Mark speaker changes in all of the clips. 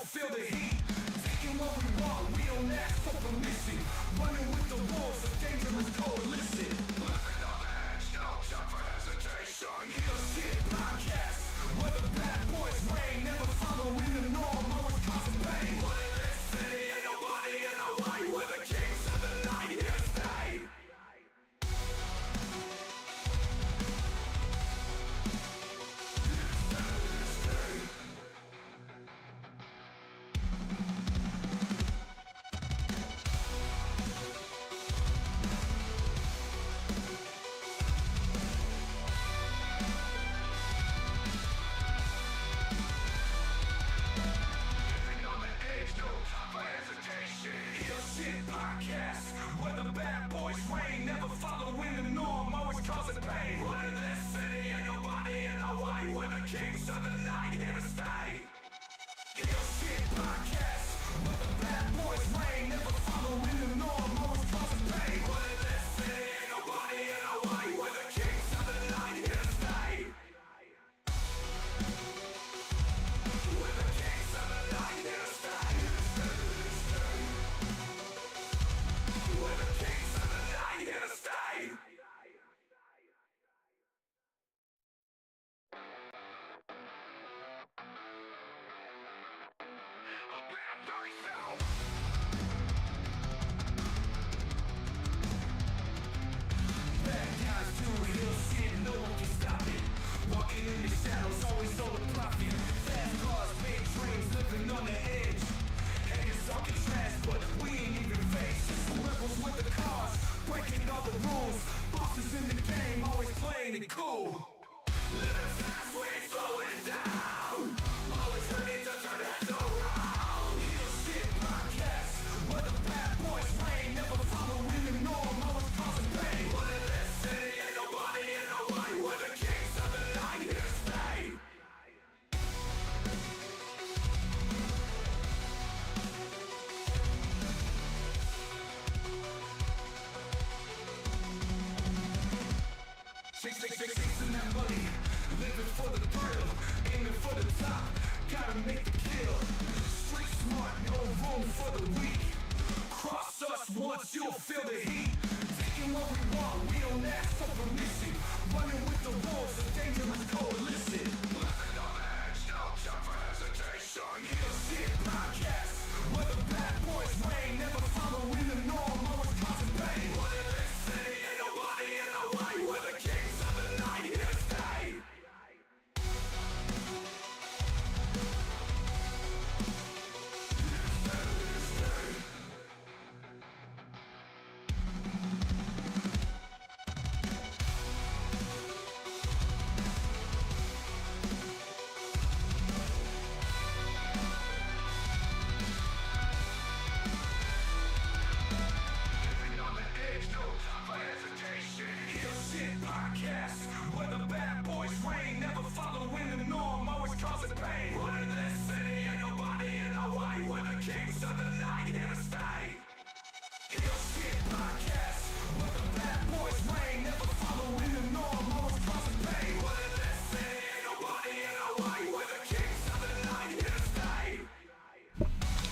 Speaker 1: feel the heat. Taking what we want, we don't ask for permission. Running with the wolves, a dangerous coalition. Living on the edge, no time for hesitation. Heal shit podcast, where the bad boys reign. Never following the norm, always causing pain. What in this city, ain't nobody in a way. We're the kings of the night, here to stay. Chasing that money, living for the thrill, aiming for the top, gotta make the kill. Street smart, no room for the weak. Cross us once, you'll feel the heat. Taking what we want, we don't ask for permission. Running with the wolves, a dangerous coalition. Living on the edge, no time for hesitation. Heal shit podcast, where the bad boys reign. Never following the norm, always causing pain. What in this city, ain't nobody in the way. We're the kings of the night, here to stay.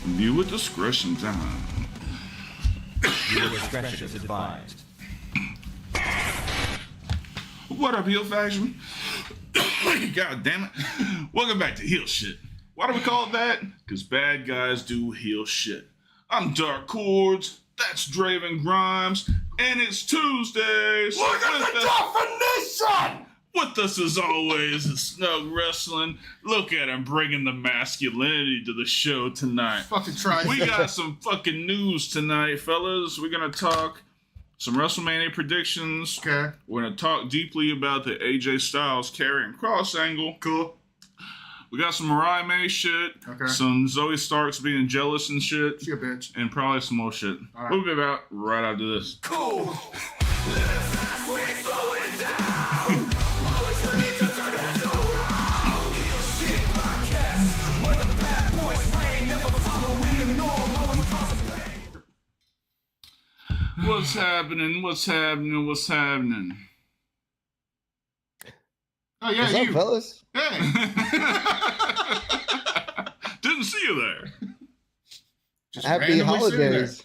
Speaker 2: Viewer discretion time.
Speaker 3: Viewer discretion is advised.
Speaker 2: What up, Heel Faction? God damn it. Welcome back to Heel Shit. Why do we call it that? Because bad guys do heel shit. I'm Dark Cordz, that's Draven Grimes, and it's Tuesdays.
Speaker 1: Look at the definition!
Speaker 2: With us as always is Snug Wrestling. Look at him bringing the masculinity to the show tonight.
Speaker 4: Fucking try.
Speaker 2: We got some fucking news tonight, fellas. We're going to talk some WrestleMania predictions.
Speaker 4: Okay.
Speaker 2: We're going to talk deeply about the AJ Styles carrying Kross angle.
Speaker 4: Cool.
Speaker 2: We got some Mariah May shit.
Speaker 4: Okay.
Speaker 2: Some Zoey Starks being jealous and shit.
Speaker 4: She a bitch.
Speaker 2: And probably some more shit.
Speaker 4: All right.
Speaker 2: We'll be back right after this.
Speaker 1: Cool.
Speaker 2: What's happening? What's happening? What's happening?
Speaker 4: Oh, yeah,
Speaker 5: What's up, fellas?
Speaker 4: Hey.
Speaker 2: Didn't see you there.
Speaker 4: Just
Speaker 5: Happy
Speaker 4: randomly sitting there.
Speaker 5: holidays.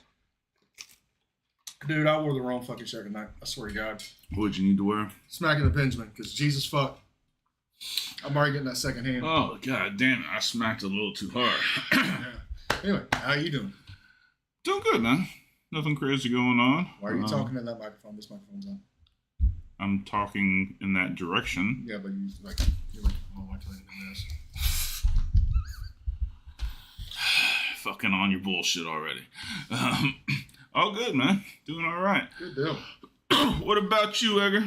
Speaker 4: Dude, I wore the wrong fucking shirt tonight. I swear to God.
Speaker 2: What'd you need to wear?
Speaker 4: Smacking the Benjamin, because Jesus fuck. I'm already getting that second hand.
Speaker 2: Oh, God damn it. I smacked a little too hard.
Speaker 4: Yeah. Anyway, how you doing?
Speaker 2: Doing good, man. Nothing crazy going on.
Speaker 4: Why are you talking in that microphone? This microphone's on.
Speaker 2: I'm talking in that direction.
Speaker 4: Yeah, but you're like, oh, why can't I do this?
Speaker 2: Fucking on your bullshit already. All good, man. Doing all right.
Speaker 4: Good deal.
Speaker 2: What about you, Edgar?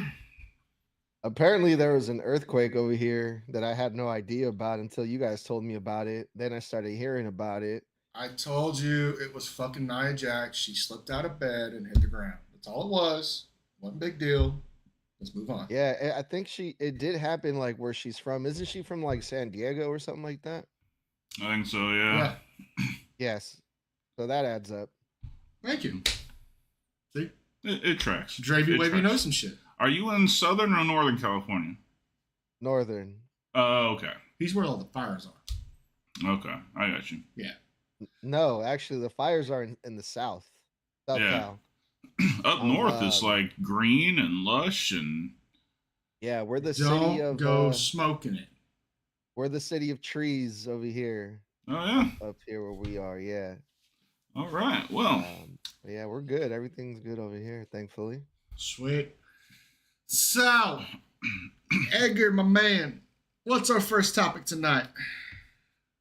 Speaker 5: Apparently, there was an earthquake over here that I had no idea about until you guys told me about it. Then I started hearing about it.
Speaker 4: I told you it was fucking Nia Jax. She slipped out of bed and hit the ground. That's all it was. One big deal. Let's move on.
Speaker 5: Yeah, I think it did happen like where she's from. Isn't she from like San Diego or something like that?
Speaker 2: I think so, yeah.
Speaker 5: Yes. So that adds up.
Speaker 4: Thank you. See?
Speaker 2: It tracks.
Speaker 4: Dravey
Speaker 2: It
Speaker 4: Wavy
Speaker 2: tracks.
Speaker 4: knows some shit.
Speaker 2: Are you in Southern or Northern California?
Speaker 5: Northern.
Speaker 2: Oh, okay.
Speaker 4: He's where all the fires are.
Speaker 2: Okay. I got you.
Speaker 4: Yeah.
Speaker 5: No, actually, the fires are in the South. South
Speaker 2: Yeah.
Speaker 5: Cal.
Speaker 2: Up north, it's like green and lush and...
Speaker 5: Yeah, we're the city
Speaker 4: Don't
Speaker 5: of
Speaker 4: go smoking it.
Speaker 5: we're the city of trees over here.
Speaker 2: Oh, yeah.
Speaker 5: Up here where we are, yeah.
Speaker 2: All right. Well,
Speaker 5: Yeah, we're good. Everything's good over here, thankfully.
Speaker 4: Sweet. So, Edgar, my man, what's our first topic tonight?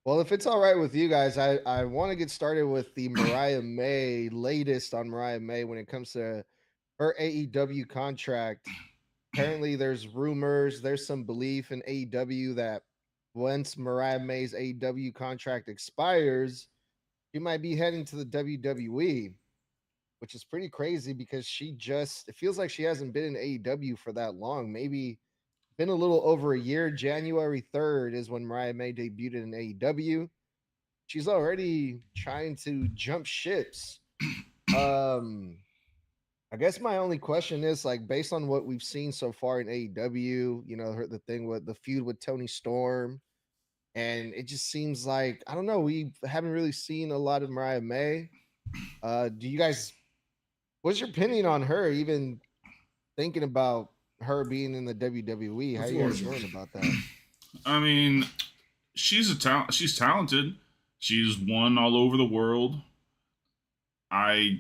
Speaker 5: Well, if it's all right with you guys, I want to get started with the latest on Mariah May when it comes to her AEW contract. Apparently, there's rumors, there's some belief in AEW that once Mariah May's AEW contract expires, she might be heading to the WWE, which is pretty crazy because it feels like she hasn't been in AEW for that long. Maybe been a little over a year. January 3rd is when Mariah May debuted in AEW. She's already trying to jump ships. I guess my only question is, like, based on what we've seen so far in AEW, the thing with the feud with Tony Storm, and it just seems like, I don't know, we haven't really seen a lot of Mariah May. Do you guys, what's your opinion on her, even thinking about her being in the WWE? How are you guys feeling about that?
Speaker 2: I mean, she's talented. She's won all over the world. I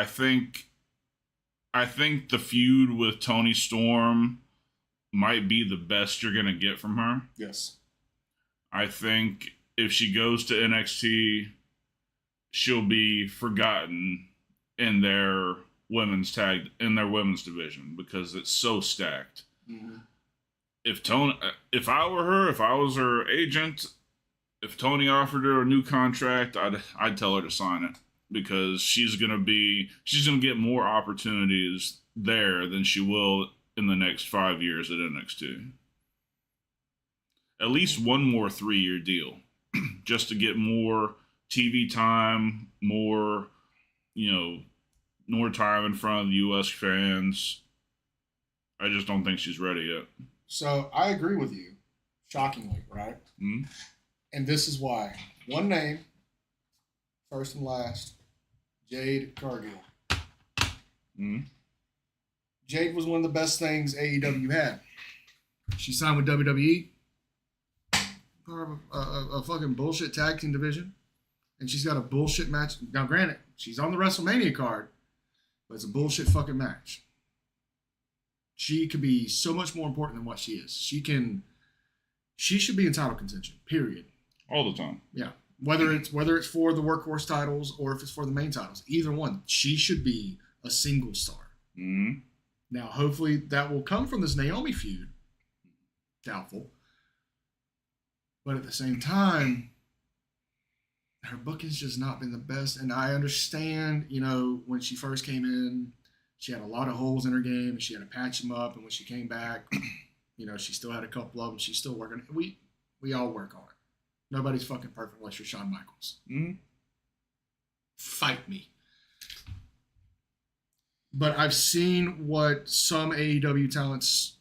Speaker 2: think the feud with Tony Storm might be the best you're gonna get from her.
Speaker 4: Yes.
Speaker 2: I think if she goes to NXT, she'll be forgotten in their women's division because it's so stacked.
Speaker 4: Mm-hmm.
Speaker 2: If I were her, if I was her agent, if Tony offered her a new contract, I'd tell her to sign it because she's gonna get more opportunities there than she will in the next 5 years at NXT. At least one more 3-year deal, just to get more TV time, more time in front of the U.S. fans. I just don't think she's ready yet.
Speaker 4: So I agree with you, shockingly, right?
Speaker 2: Mm-hmm.
Speaker 4: And this is why. One name, first and last, Jade Cargill.
Speaker 2: Mm-hmm.
Speaker 4: Jade was one of the best things AEW had. She signed with WWE, part of a fucking bullshit tag team division, and she's got a bullshit match. Now, granted, she's on the WrestleMania card, but it's a bullshit fucking match. She could be so much more important than what she is. She should be in title contention, period.
Speaker 2: All the time.
Speaker 4: Yeah. Whether it's for the workhorse titles or if it's for the main titles, either one, she should be a single star.
Speaker 2: Mm-hmm.
Speaker 4: Now, hopefully that will come from this Naomi feud. Doubtful. But at the same time, her booking's just not been the best. And I understand, when she first came in, she had a lot of holes in her game and she had to patch them up. And when she came back, she still had a couple of them. She's still working. We all work on it. Nobody's fucking perfect unless you're Shawn Michaels.
Speaker 2: Mm-hmm.
Speaker 4: Fight me. But I've seen what some AEW talents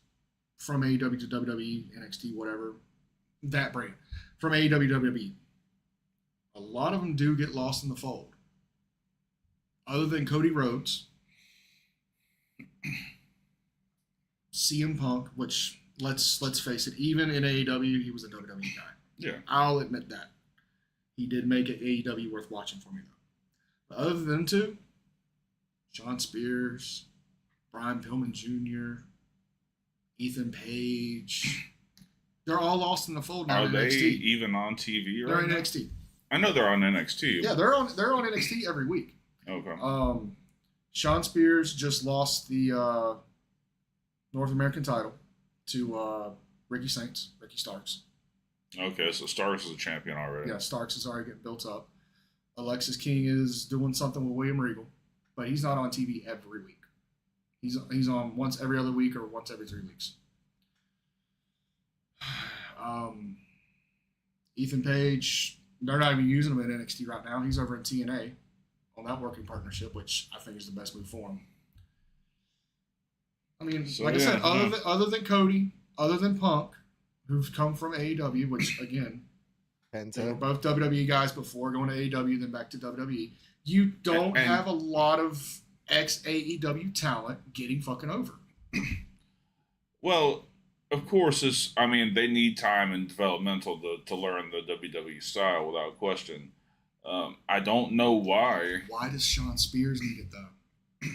Speaker 4: from AEW to WWE, NXT, whatever, that brand, from AEW to WWE, a lot of them do get lost in the fold. Other than Cody Rhodes, CM Punk, which let's face it, even in AEW, he was a WWE guy.
Speaker 2: Yeah.
Speaker 4: I'll admit that. He did make it AEW worth watching for me, though. But other than them two, Shawn Spears, Brian Pillman Jr., Ethan Page, they're all lost in the fold now.
Speaker 2: Are
Speaker 4: in
Speaker 2: they
Speaker 4: NXT.
Speaker 2: even on TV
Speaker 4: They're
Speaker 2: right
Speaker 4: in
Speaker 2: now?
Speaker 4: NXT.
Speaker 2: I know they're on NXT.
Speaker 4: Yeah, they're on NXT every week.
Speaker 2: Okay.
Speaker 4: Shawn Spears just lost the North American title to Ricky Starks.
Speaker 2: Okay, so Starks is a champion already.
Speaker 4: Yeah, Starks is already getting built up. Alexis King is doing something with William Regal, but he's not on TV every week. He's on once every other week or once every 3 weeks. Ethan Page, they're not even using him in NXT right now. He's over in TNA on that working partnership, which I think is the best move for him. I mean,
Speaker 2: So,
Speaker 4: like I said,
Speaker 2: yeah.
Speaker 4: other than Cody, other than Punk, who've come from AEW, which again, they were
Speaker 5: Penta.
Speaker 4: both WWE guys before going to AEW, then back to WWE. You don't
Speaker 2: And-
Speaker 4: have a lot of ex-AEW talent getting fucking over.
Speaker 2: Well, of course, they need time and developmental to learn the WWE style without question. I don't know why.
Speaker 4: Why does Shawn Spears need it, though?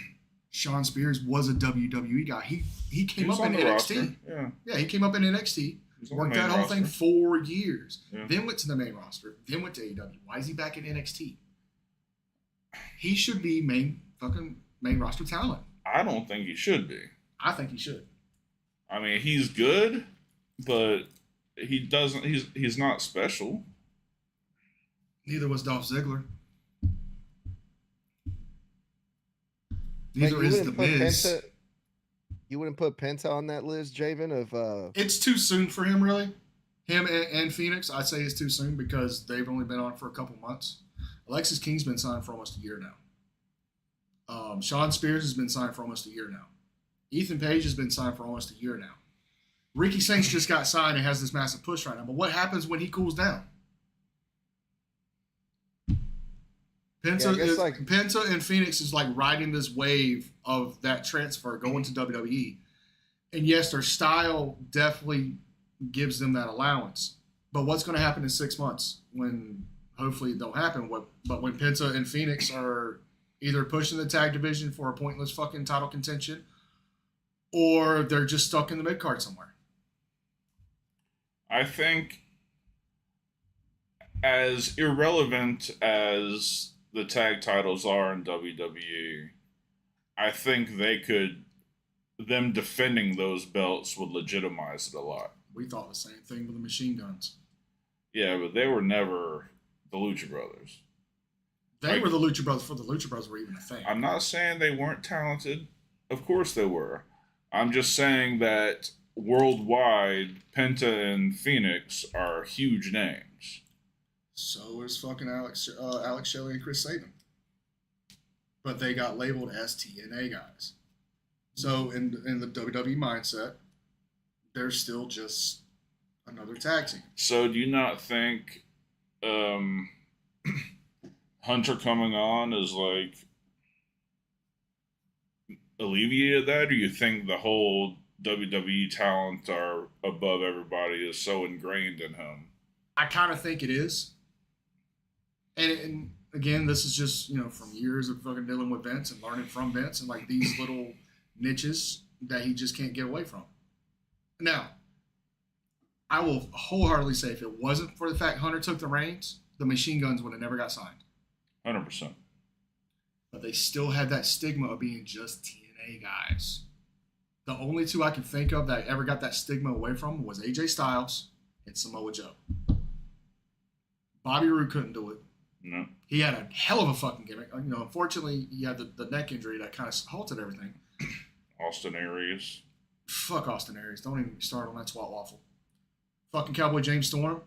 Speaker 4: Shawn Spears was a WWE guy. He came
Speaker 2: He's
Speaker 4: up
Speaker 2: on
Speaker 4: in
Speaker 2: the
Speaker 4: NXT.
Speaker 2: roster. Yeah.
Speaker 4: Yeah, he came up in NXT.
Speaker 2: He's on the
Speaker 4: Worked
Speaker 2: main
Speaker 4: that whole
Speaker 2: roster.
Speaker 4: thing 4 years.
Speaker 2: Yeah.
Speaker 4: Then went to the main roster. Then went to AEW. Why is he back in NXT? He should be main roster talent.
Speaker 2: I don't think he should be.
Speaker 4: I think he should.
Speaker 2: I mean, he's good, but he doesn't. He's not special.
Speaker 4: Neither was Dolph Ziggler.
Speaker 5: Like,
Speaker 4: Neither is The Miz.
Speaker 5: You wouldn't put Penta on that list, Javen, of
Speaker 4: It's too soon for him, really. Him and Phoenix, I'd say it's too soon because they've only been on for a couple months. Alexis King's been signed for almost a year now. Shawn Spears has been signed for almost a year now. Ethan Page has been signed for almost a year now. Ricky Saints just got signed and has this massive push right now. But what happens when he cools down? Penta and Phoenix is like riding this wave of that transfer going to WWE. And yes, their style definitely gives them that allowance. But what's going to happen in 6 months when hopefully it don't happen? But when Penta and Phoenix are either pushing the tag division for a pointless fucking title contention or they're just stuck in the mid card somewhere.
Speaker 2: I think, as irrelevant as the tag titles are in WWE, I think them defending those belts would legitimize it a lot.
Speaker 4: We thought the same thing with the Machine Guns.
Speaker 2: Yeah, but they were never the Lucha Brothers.
Speaker 4: They were the Lucha Brothers before the Lucha Brothers were even a thing.
Speaker 2: I'm not saying they weren't talented. Of course they were. I'm just saying that worldwide, Penta and Phoenix are huge names.
Speaker 4: So is fucking Alex Shelley and Chris Sabin. But they got labeled as TNA guys. So in the WWE mindset, they're still just another tag team.
Speaker 2: So do you not think Hunter coming on is like alleviated that, or you think the whole WWE talent are above everybody is so ingrained in him?
Speaker 4: I kind of think it is. And again, this is just, from years of fucking dealing with Vince and learning from Vince and like these little niches that he just can't get away from. Now, I will wholeheartedly say if it wasn't for the fact Hunter took the reins, the Machine Guns would have never got signed.
Speaker 2: 100%.
Speaker 4: But they still had that stigma of being just TNA guys. The only two I can think of that ever got that stigma away from was AJ Styles and Samoa Joe. Bobby Roode couldn't do it.
Speaker 2: No.
Speaker 4: He had a hell of a fucking gimmick. Unfortunately, he had the neck injury that kind of halted everything.
Speaker 2: Austin Aries.
Speaker 4: Fuck Austin Aries. Don't even start on that swat waffle. Fucking Cowboy James Storm.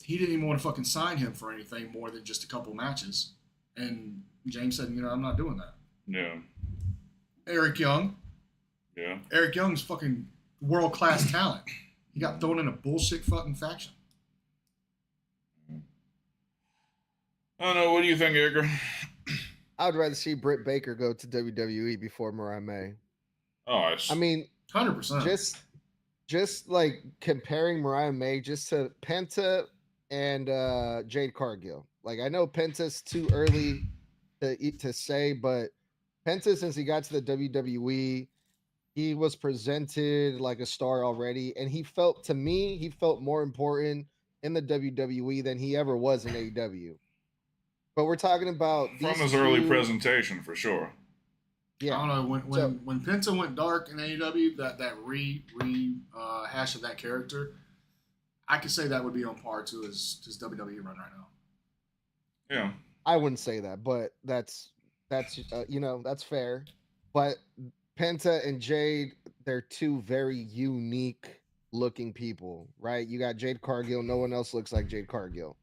Speaker 4: He didn't even want to fucking sign him for anything more than just a couple matches. And James said, I'm not doing that.
Speaker 2: Yeah.
Speaker 4: Eric Young.
Speaker 2: Yeah.
Speaker 4: Eric Young's fucking world-class talent. He got thrown in a bullshit fucking faction.
Speaker 2: I don't know. What do you think, Edgar?
Speaker 5: I would rather see Britt Baker go to WWE before Mariah May.
Speaker 2: Oh,
Speaker 5: I mean,
Speaker 4: 100%.
Speaker 5: just like comparing Mariah May just to Penta and Jade Cargill. Like I know Penta's too early to say, but Penta, since he got to the WWE, he was presented like a star already, and he felt more important in the WWE than he ever was in AEW. But we're talking about
Speaker 2: from
Speaker 5: these
Speaker 2: his early
Speaker 5: two-
Speaker 2: presentation for sure.
Speaker 5: Yeah,
Speaker 4: I don't know when Penta went dark in AEW, that hash of that character, I could say that would be on par to his WWE run right now.
Speaker 2: Yeah.
Speaker 5: I wouldn't say that, but that's that's fair. But Penta and Jade, they're two very unique looking people, right? You got Jade Cargill, no one else looks like Jade Cargill.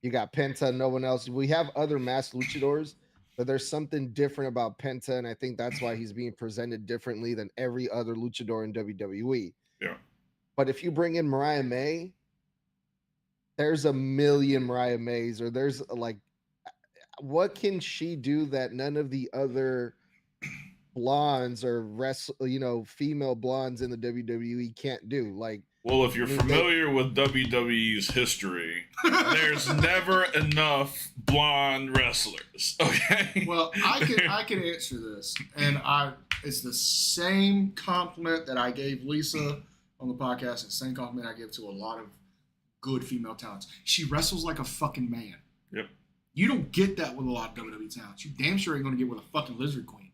Speaker 5: You got Penta, no one else. We have other masked luchadors, but there's something different about Penta, and I think that's why he's being presented differently than every other luchador in WWE.
Speaker 2: Yeah.
Speaker 5: But if you bring in Mariah May, there's a million Mariah Mays, or there's like, what can she do that none of the other blondes or female blondes in the WWE can't do? Like,
Speaker 2: Well, if you're
Speaker 5: I mean,
Speaker 2: familiar with WWE's history, there's never enough blonde wrestlers. Okay.
Speaker 4: Well, I can answer this, and it's the same compliment that I gave Lisa on the podcast, and the same compliment I give to a lot of good female talents. She wrestles like a fucking man.
Speaker 2: Yep.
Speaker 4: You don't get that with a lot of WWE talents. You damn sure ain't gonna get with a fucking Lizard Queen.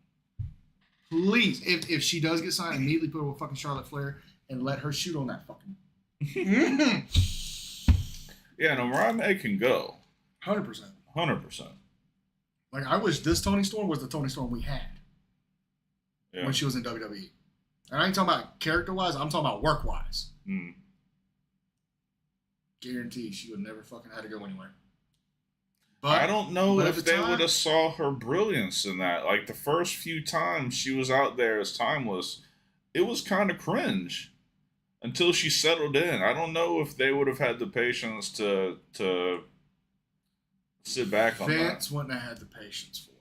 Speaker 4: Please, if she does get signed, immediately put her with fucking Charlotte Flair and let her shoot on that fucking.
Speaker 2: Yeah, no, Mariah May can go.
Speaker 4: 100%.
Speaker 2: 100%.
Speaker 4: Like, I wish this Toni Storm was the Toni Storm we had
Speaker 2: Yeah.
Speaker 4: when she was in WWE. And I ain't talking about character-wise, I'm talking about work-wise.
Speaker 2: Mm.
Speaker 4: Guarantee she would never fucking had to go anywhere. But
Speaker 2: I don't know
Speaker 4: but
Speaker 2: if
Speaker 4: at the
Speaker 2: they
Speaker 4: time-
Speaker 2: would have saw her brilliance in that. Like the first few times she was out there as Timeless, it was kind of cringe until she settled in. I don't know if they would have had the patience to sit back on that.
Speaker 4: Vince wouldn't have had the patience for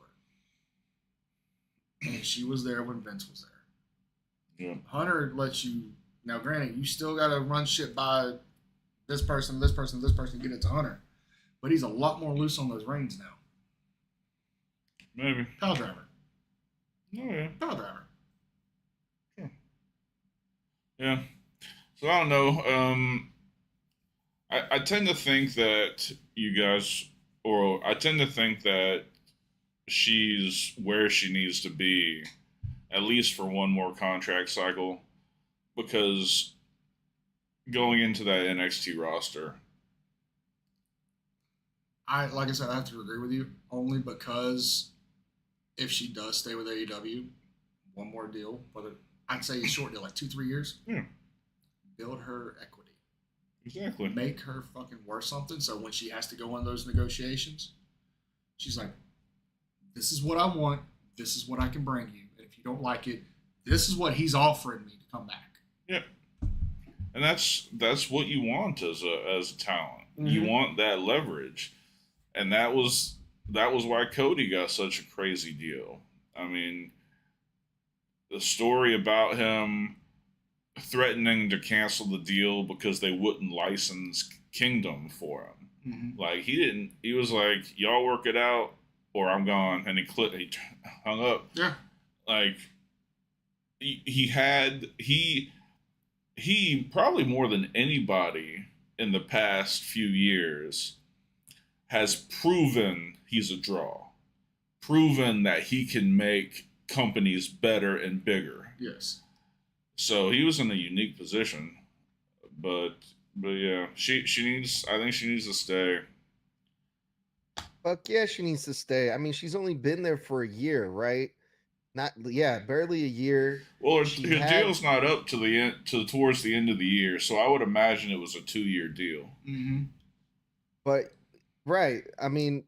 Speaker 4: it. And she was there when Vince was there.
Speaker 2: Yeah.
Speaker 4: Hunter lets you. Now, granted, you still got to run shit by this person, this person, this person to get it to Hunter. But he's a lot more loose on those reins now.
Speaker 2: Maybe.
Speaker 4: Power driver.
Speaker 2: Oh, yeah.
Speaker 4: Power driver.
Speaker 2: Yeah. So I don't know. I tend to think that you guys, or I tend to think that she's where she needs to be, at least for one more contract cycle, because going into that NXT roster.
Speaker 4: Like I said, I have to agree with you only because if she does stay with AEW, one more deal, whether I'd say a short deal, like 2-3 years.
Speaker 2: Yeah.
Speaker 4: Build her equity.
Speaker 2: Exactly.
Speaker 4: Make her fucking worth something. So when she has to go on those negotiations, she's like, this is what I want. This is what I can bring you. And if you don't like it, this is what he's offering me to come back.
Speaker 2: Yeah. And that's what you want as a talent.
Speaker 4: Mm-hmm.
Speaker 2: You want that leverage. And that was why Cody got such a crazy deal. I mean, the story about him threatening to cancel the deal because they wouldn't license Kingdom for him.
Speaker 4: Mm-hmm.
Speaker 2: Like he was like, y'all work it out or I'm gone. And he hung up.
Speaker 4: Yeah.
Speaker 2: Like he probably more than anybody in the past few years has proven he's a draw, proven that he can make companies better and bigger.
Speaker 4: Yes.
Speaker 2: So he was in a unique position, but yeah, she needs. I think she needs to stay.
Speaker 5: Fuck yeah, she needs to stay. I mean, she's only been there for a year, right? Barely a year.
Speaker 2: Well, her
Speaker 5: She
Speaker 2: deal's not up to the end, towards the end of the year, so I would imagine it was a 2-year deal.
Speaker 4: Mm-hmm.
Speaker 5: But right, I mean,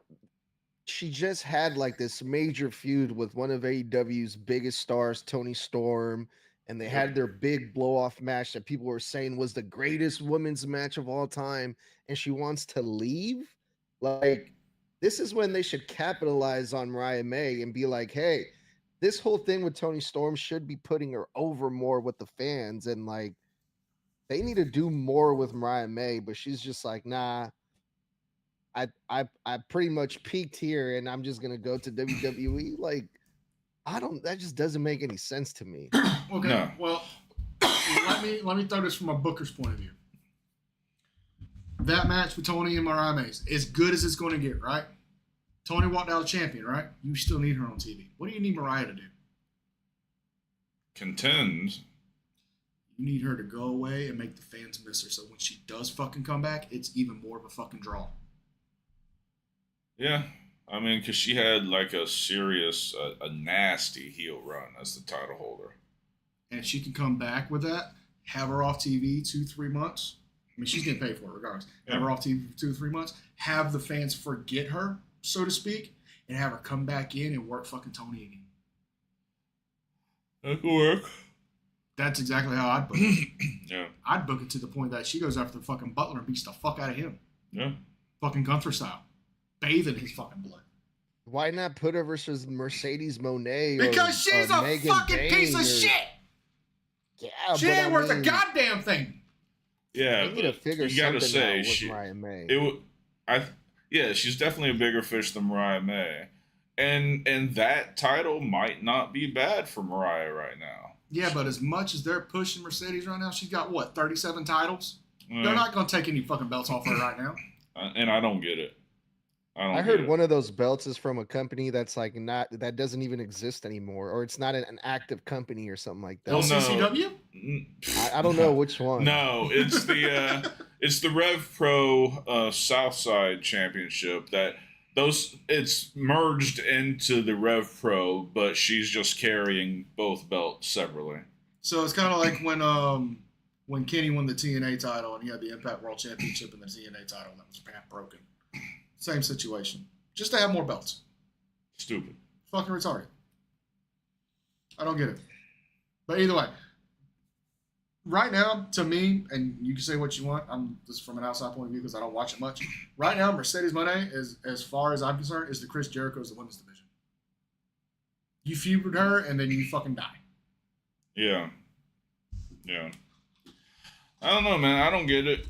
Speaker 5: she just had like this major feud with one of AEW's biggest stars, Toni Storm, and they had their big blow-off match that people were saying was the greatest women's match of all time, and she wants to leave. Like, this is when they should capitalize on Mariah May and be like, hey, this whole thing with Toni Storm should be putting her over more with the fans, and like they need to do more with Mariah May, but she's just like, nah, I pretty much peaked here and I'm just gonna go to WWE. Like, that just doesn't make any sense to me.
Speaker 4: Okay,
Speaker 2: No.
Speaker 4: well, let me throw this from a Booker's point of view. That match with Tony and Mariah May is as good as it's going to get, right? Tony walked out a champion, right? You still need her on TV. What do you need Mariah to do?
Speaker 2: Contend.
Speaker 4: You need her to go away and make the fans miss her, so when she does fucking come back, it's even more of a fucking draw.
Speaker 2: Yeah. I mean, because she had like a serious, a nasty heel run as the title holder.
Speaker 4: And if she can come back with that, have her off TV 2-3 months. I mean, she's getting paid for it regardless. Have her off TV for 2 or 3 months. Have the fans forget her, so to speak, and have her come back in and work fucking Tony again.
Speaker 2: That could work.
Speaker 4: That's exactly how I'd book it.
Speaker 2: Yeah.
Speaker 4: I'd book it to the point that she goes after the fucking Butler and beats the fuck out of him.
Speaker 2: Yeah.
Speaker 4: Fucking Gunther style. Bathe in his fucking blood.
Speaker 5: Why not put her versus Mercedes Moné?
Speaker 4: Because she's a
Speaker 5: Megan
Speaker 4: fucking
Speaker 5: Bayne
Speaker 4: piece of shit.
Speaker 5: Yeah,
Speaker 4: She
Speaker 5: but
Speaker 4: ain't
Speaker 5: I
Speaker 4: worth a
Speaker 5: mean,
Speaker 4: goddamn thing.
Speaker 2: Yeah.
Speaker 5: They need to figure
Speaker 2: you gotta
Speaker 5: something out
Speaker 2: say,
Speaker 5: with Mariah May.
Speaker 2: yeah, she's definitely a bigger fish than Mariah May. And that title might not be bad for Mariah right now.
Speaker 4: Yeah, but as much as they're pushing Mercedes right now, she's got, what, 37 titles? They're not going to take any fucking belts off her right now.
Speaker 2: And I don't get it.
Speaker 5: I heard one of those belts is from a company that's like that doesn't even exist anymore, or it's not an active company or something like that.
Speaker 2: Well, no.
Speaker 4: LCCW?
Speaker 5: I don't know which one.
Speaker 2: No, it's the Rev Pro Southside Championship it's merged into the Rev Pro, but she's just carrying both belts separately.
Speaker 4: So it's kind of like when Kenny won the TNA title and he had the Impact World Championship and the TNA title that was half broken. Same situation. Just to have more belts.
Speaker 2: Stupid.
Speaker 4: Fucking retarded. I don't get it. But either way, right now, to me, and you can say what you want, I'm just from an outside point of view because I don't watch it much. Right now, Mercedes Moné, is, as far as I'm concerned, is the Chris Jericho's the women's division. You feud with her and then you fucking die.
Speaker 2: Yeah. Yeah. I don't know, man. I don't get it.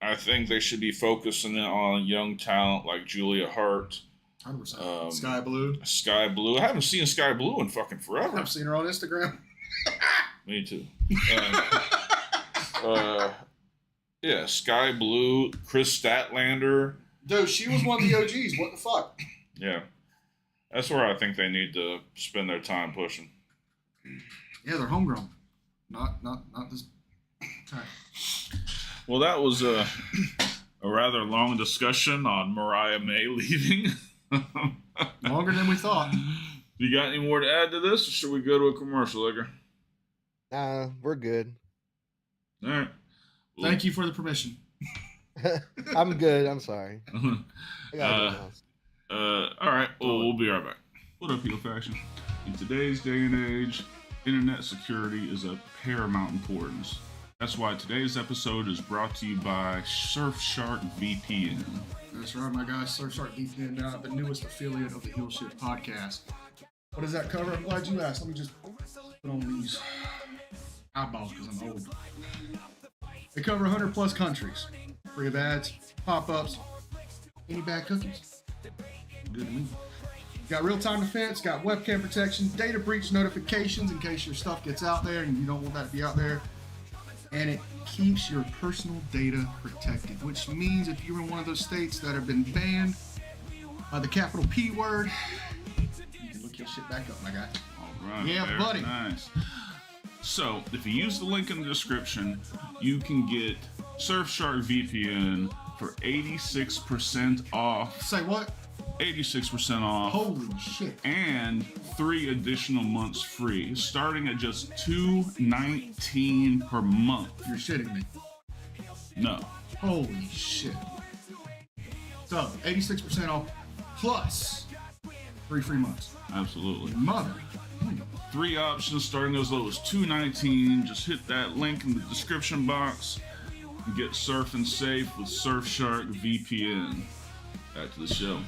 Speaker 2: I think they should be focusing on young talent like Julia Hart.
Speaker 4: 100%. Sky Blue.
Speaker 2: Sky Blue. I haven't seen Sky Blue in fucking forever.
Speaker 4: I've seen her on Instagram.
Speaker 2: Me too. Yeah, Sky Blue, Chris Statlander.
Speaker 4: Dude, she was one of the OGs. What the fuck?
Speaker 2: Yeah. That's where I think they need to spend their time pushing.
Speaker 4: Yeah, they're homegrown. Not this time.
Speaker 2: Well, that was a rather long discussion on Mariah May leaving.
Speaker 4: Longer than we thought.
Speaker 2: You got any more to add to this, or should we go to a commercial, Edgar?
Speaker 5: We're good.
Speaker 2: All right.
Speaker 4: Thank you for the permission.
Speaker 5: I'm good. I'm sorry. I got nothing else.
Speaker 2: All right. Well, we'll be right back. What up, Heel Faction? In today's day and age, internet security is of paramount importance. That's why today's episode is brought to you by Surfshark VPN.
Speaker 4: That's right, my guys. Surfshark VPN, the newest affiliate of the Heel Shit podcast. What does that cover? I'm glad you asked. Let me just put on these eyeballs because I'm old. They cover 100 plus countries. Free of ads, pop-ups, any bad cookies. Good to me. Got real-time defense, got webcam protection, data breach notifications in case your stuff gets out there and you don't want that to be out there. And it keeps your personal data protected, which means if you're in one of those states that have been banned by the capital P word, you can look your shit back up, my guy.
Speaker 2: All right.
Speaker 4: Yeah,
Speaker 2: very
Speaker 4: buddy.
Speaker 2: Nice. So, if you use the link in the description, you can get Surfshark VPN for 86% off.
Speaker 4: Say what?
Speaker 2: 86% off.
Speaker 4: Holy shit.
Speaker 2: And 3 additional months free, starting at just $2.19 per month.
Speaker 4: You're shitting me.
Speaker 2: No.
Speaker 4: Holy shit. So, 86% off plus 3 free months.
Speaker 2: Absolutely.
Speaker 4: Mother.
Speaker 2: 3 options starting as low as $2.19. Just hit that link in the description box and get surfing safe with Surfshark VPN. back to the show.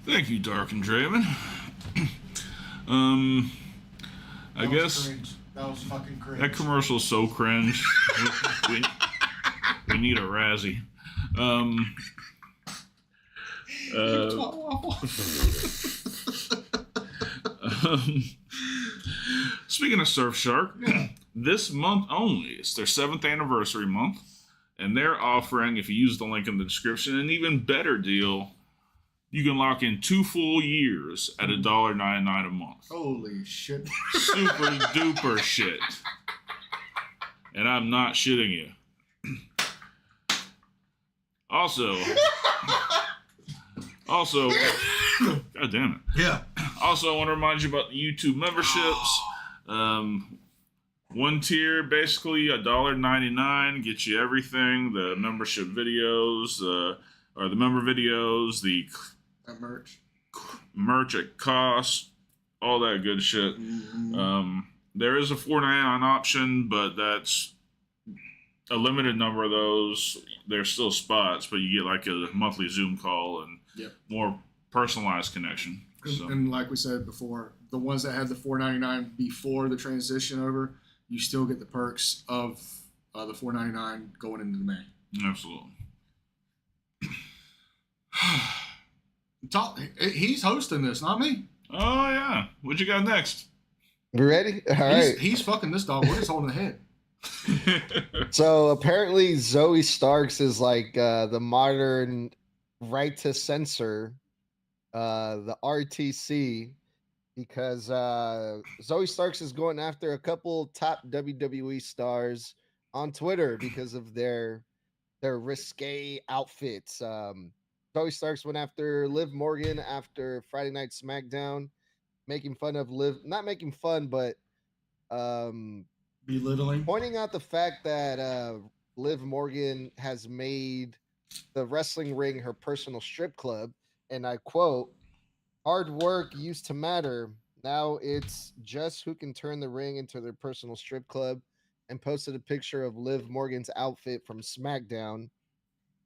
Speaker 2: Thank you, Dark and Draven. I guess
Speaker 4: Cringe. That was fucking cringe.
Speaker 2: that commercial's so cringe. we need a Razzie. Speaking of Surfshark, this month only, it's their 7th anniversary month, and they're offering, if you use the link in the description, an even better deal. You can lock in 2 full years at $1.99 a month.
Speaker 4: Holy shit.
Speaker 2: Super duper shit. And I'm not shitting you. Also, God damn it.
Speaker 4: Yeah.
Speaker 2: Also, I want to remind you about the YouTube memberships. One tier, basically $1.99, gets you everything: the membership videos, or the member videos, the
Speaker 4: That
Speaker 2: merch at cost, all that good shit.
Speaker 4: Mm-hmm.
Speaker 2: There is a $4.99 option, but that's a limited number of those. There's still spots, but you get like a monthly Zoom call and more personalized connection. So.
Speaker 4: And like we said before, the ones that had the $4.99 before the transition over, you still get the perks of the $4.99 going into the May.
Speaker 2: Absolutely.
Speaker 4: He's hosting this, not me.
Speaker 2: Oh yeah, what you got next?
Speaker 5: You ready? All right.
Speaker 4: He's fucking this dog. We're just holding the head.
Speaker 5: So apparently Zoey Starks is like the modern right to censor the RTC, because Zoey Starks is going after a couple top WWE stars on Twitter because of their risque outfits. Zoey Starks went after Liv Morgan after Friday Night SmackDown, making fun of Liv, not making fun, but
Speaker 4: Belittling.
Speaker 5: pointing out the fact that Liv Morgan has made the wrestling ring her personal strip club. And I quote, "Hard work used to matter. Now it's just who can turn the ring into their personal strip club," and posted a picture of Liv Morgan's outfit from SmackDown.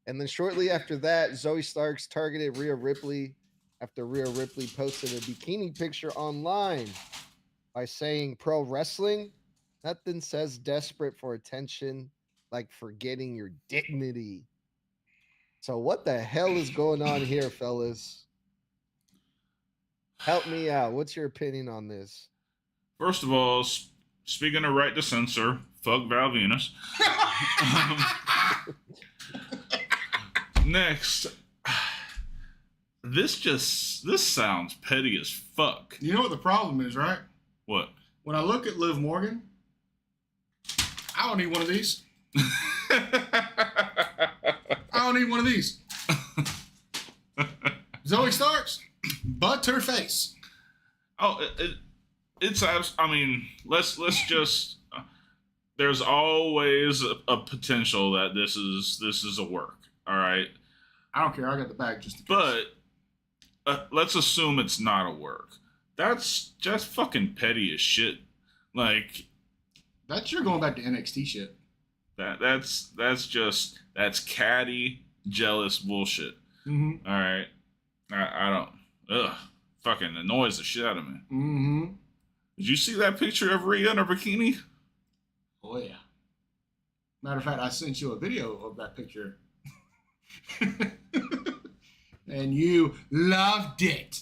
Speaker 5: And then shortly after that, Zoey Starks targeted Rhea Ripley after Rhea Ripley posted a bikini picture online by saying, "Pro wrestling? Nothing says desperate for attention like forgetting your dignity." So what the hell is going on here, fellas? Help me out. What's your opinion on this?
Speaker 2: First of all, speaking of right to censor, fuck Val Venus. Next, this sounds petty as fuck.
Speaker 4: You know what the problem is, right?
Speaker 2: What?
Speaker 4: When I look at Liv Morgan, I don't need one of these. I don't need one of these. Zoey Starks, butt to her face.
Speaker 2: Oh, it's. I mean, let's just. There's always a potential that this is a work. All right.
Speaker 4: I don't care. I got the bag just in case.
Speaker 2: But let's assume it's not a work. That's just fucking petty as shit. Like,
Speaker 4: you're going back to NXT shit.
Speaker 2: That's catty, jealous bullshit.
Speaker 4: Mm-hmm.
Speaker 2: All right. I don't. Fucking annoys the shit out of me.
Speaker 4: Mm-hmm.
Speaker 2: Did you see that picture of Rhea in her bikini?
Speaker 4: Oh yeah. Matter of fact, I sent you a video of that picture. And you loved it.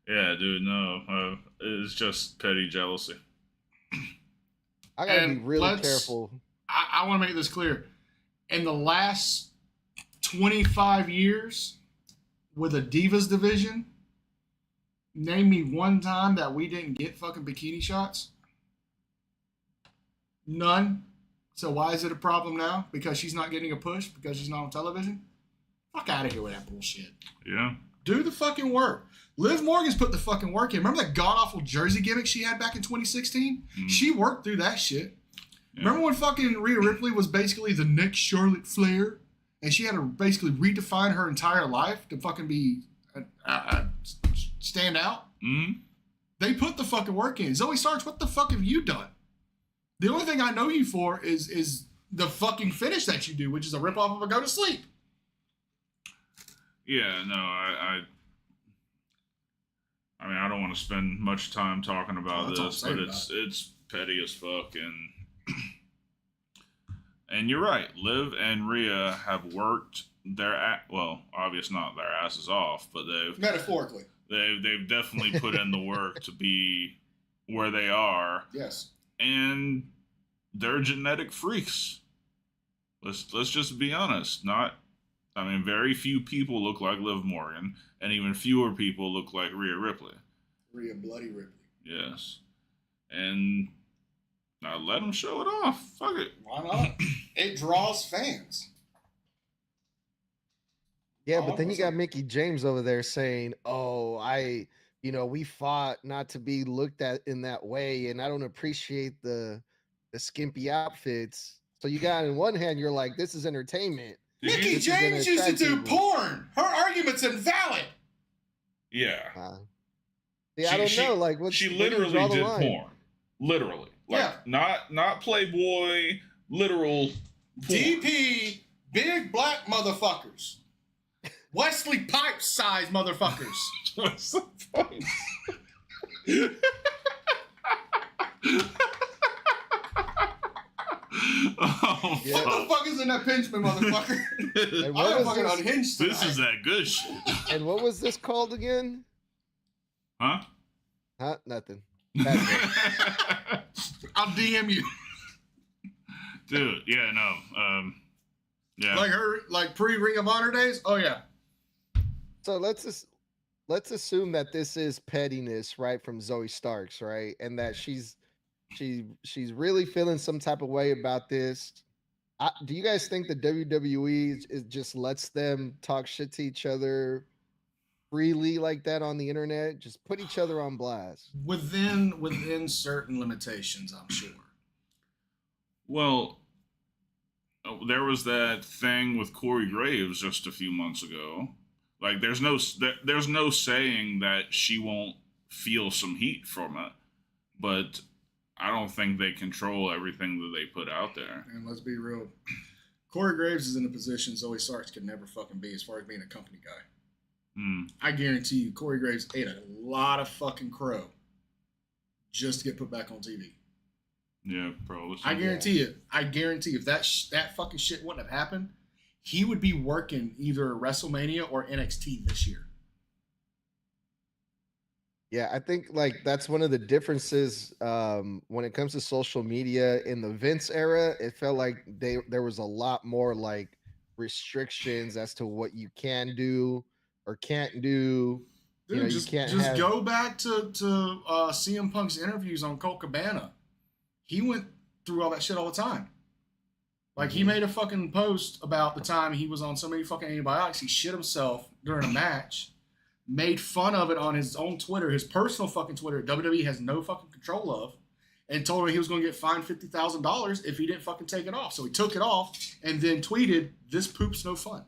Speaker 2: Yeah, dude, no. It's just petty jealousy.
Speaker 5: I gotta be really careful.
Speaker 4: I want to make this clear. In the last 25 years with a Divas division, name me one time that we didn't get fucking bikini shots. None. So why is it a problem now? Because she's not getting a push? Because she's not on television? Fuck out of here with that bullshit.
Speaker 2: Yeah.
Speaker 4: Do the fucking work. Liv Morgan's put the fucking work in. Remember that god-awful jersey gimmick she had back in 2016? Mm-hmm. She worked through that shit. Yeah. Remember when fucking Rhea Ripley was basically the next Charlotte Flair? And she had to basically redefine her entire life to fucking be stand out?
Speaker 2: Mm-hmm.
Speaker 4: They put the fucking work in. Zoey Starks, what the fuck have you done? The only thing I know you for is the fucking finish that you do, which is a ripoff of a go to sleep.
Speaker 2: Yeah, no, I mean, I don't want to spend much time talking about
Speaker 4: that's all
Speaker 2: this,
Speaker 4: I'm
Speaker 2: but
Speaker 4: saying
Speaker 2: it's petty as fuck, and you're right. Liv and Rhea have worked well, obviously not their asses off, but
Speaker 4: Metaphorically.
Speaker 2: they've definitely put in the work to be where they are,
Speaker 4: Yes.
Speaker 2: and they're genetic freaks. Let's just be honest. I mean, very few people look like Liv Morgan, and even fewer people look like Rhea Ripley.
Speaker 4: Rhea Bloody Ripley.
Speaker 2: Yes. And now let them show it off. Fuck it.
Speaker 4: Why not? It draws fans.
Speaker 5: Yeah,
Speaker 4: Oh,
Speaker 5: but then you got
Speaker 4: awesome.
Speaker 5: Mickey James over there saying, "Oh, we fought not to be looked at in that way, and I don't appreciate the skimpy outfits." So you got in one hand, you're like, "This is entertainment."
Speaker 4: Mickey
Speaker 5: This is gonna
Speaker 4: James used to
Speaker 5: attract
Speaker 4: do
Speaker 5: people.
Speaker 4: porn. Her argument's invalid.
Speaker 2: Yeah.
Speaker 5: Yeah, I don't know. Like,
Speaker 2: she
Speaker 5: where do you
Speaker 2: literally
Speaker 5: draw the
Speaker 2: did
Speaker 5: line?
Speaker 2: porn. Literally. Like,
Speaker 4: Yeah.
Speaker 2: not Playboy, literal porn.
Speaker 4: DP, big black motherfuckers. Wesley Pipes size motherfuckers.
Speaker 2: What's the point? Oh,
Speaker 5: Yeah.
Speaker 4: What the fuck is in that Pinchman motherfucker?
Speaker 5: And
Speaker 4: I'm
Speaker 5: what was
Speaker 4: fucking
Speaker 5: this?
Speaker 4: unhinged tonight.
Speaker 2: This is that good shit.
Speaker 5: And what was this called again?
Speaker 2: Huh?
Speaker 5: Huh? Nothing. That's it.
Speaker 4: I'll DM you.
Speaker 2: Dude, yeah, no. Yeah.
Speaker 4: Like pre Ring of Honor days? Oh yeah.
Speaker 5: So let's assume that this is pettiness, right, from Zoey Starks, right, and that she's really feeling some type of way about this. Do you guys think the WWE just lets them talk shit to each other freely like that on the internet? Just put each other on blast.
Speaker 4: Within certain limitations, I'm sure.
Speaker 2: Well, there was that thing with Corey Graves just a few months ago. Like, there's no saying that she won't feel some heat from it, but I don't think they control everything that they put out there.
Speaker 4: And let's be real. Corey Graves is in a position Zoey Starks could never fucking be as far as being a company guy. I guarantee you, Corey Graves ate a lot of fucking crow just to get put back on TV.
Speaker 2: Yeah, probably.
Speaker 4: I guarantee it. I guarantee if that fucking shit wouldn't have happened, he would be working either WrestleMania or NXT this year.
Speaker 5: Yeah, I think like that's one of the differences when it comes to social media in the Vince era. It felt like there was a lot more like restrictions as to what you can do or can't do.
Speaker 4: Dude,
Speaker 5: you can't
Speaker 4: just
Speaker 5: have...
Speaker 4: go back to CM Punk's interviews on Colt Cabana. He went through all that shit all the time. Like, he made a fucking post about the time he was on so many fucking antibiotics, he shit himself during a match, made fun of it on his own Twitter, his personal fucking Twitter, WWE has no fucking control of, and told him he was going to get fined $50,000 if he didn't fucking take it off. So he took it off and then tweeted, "This poop's no fun."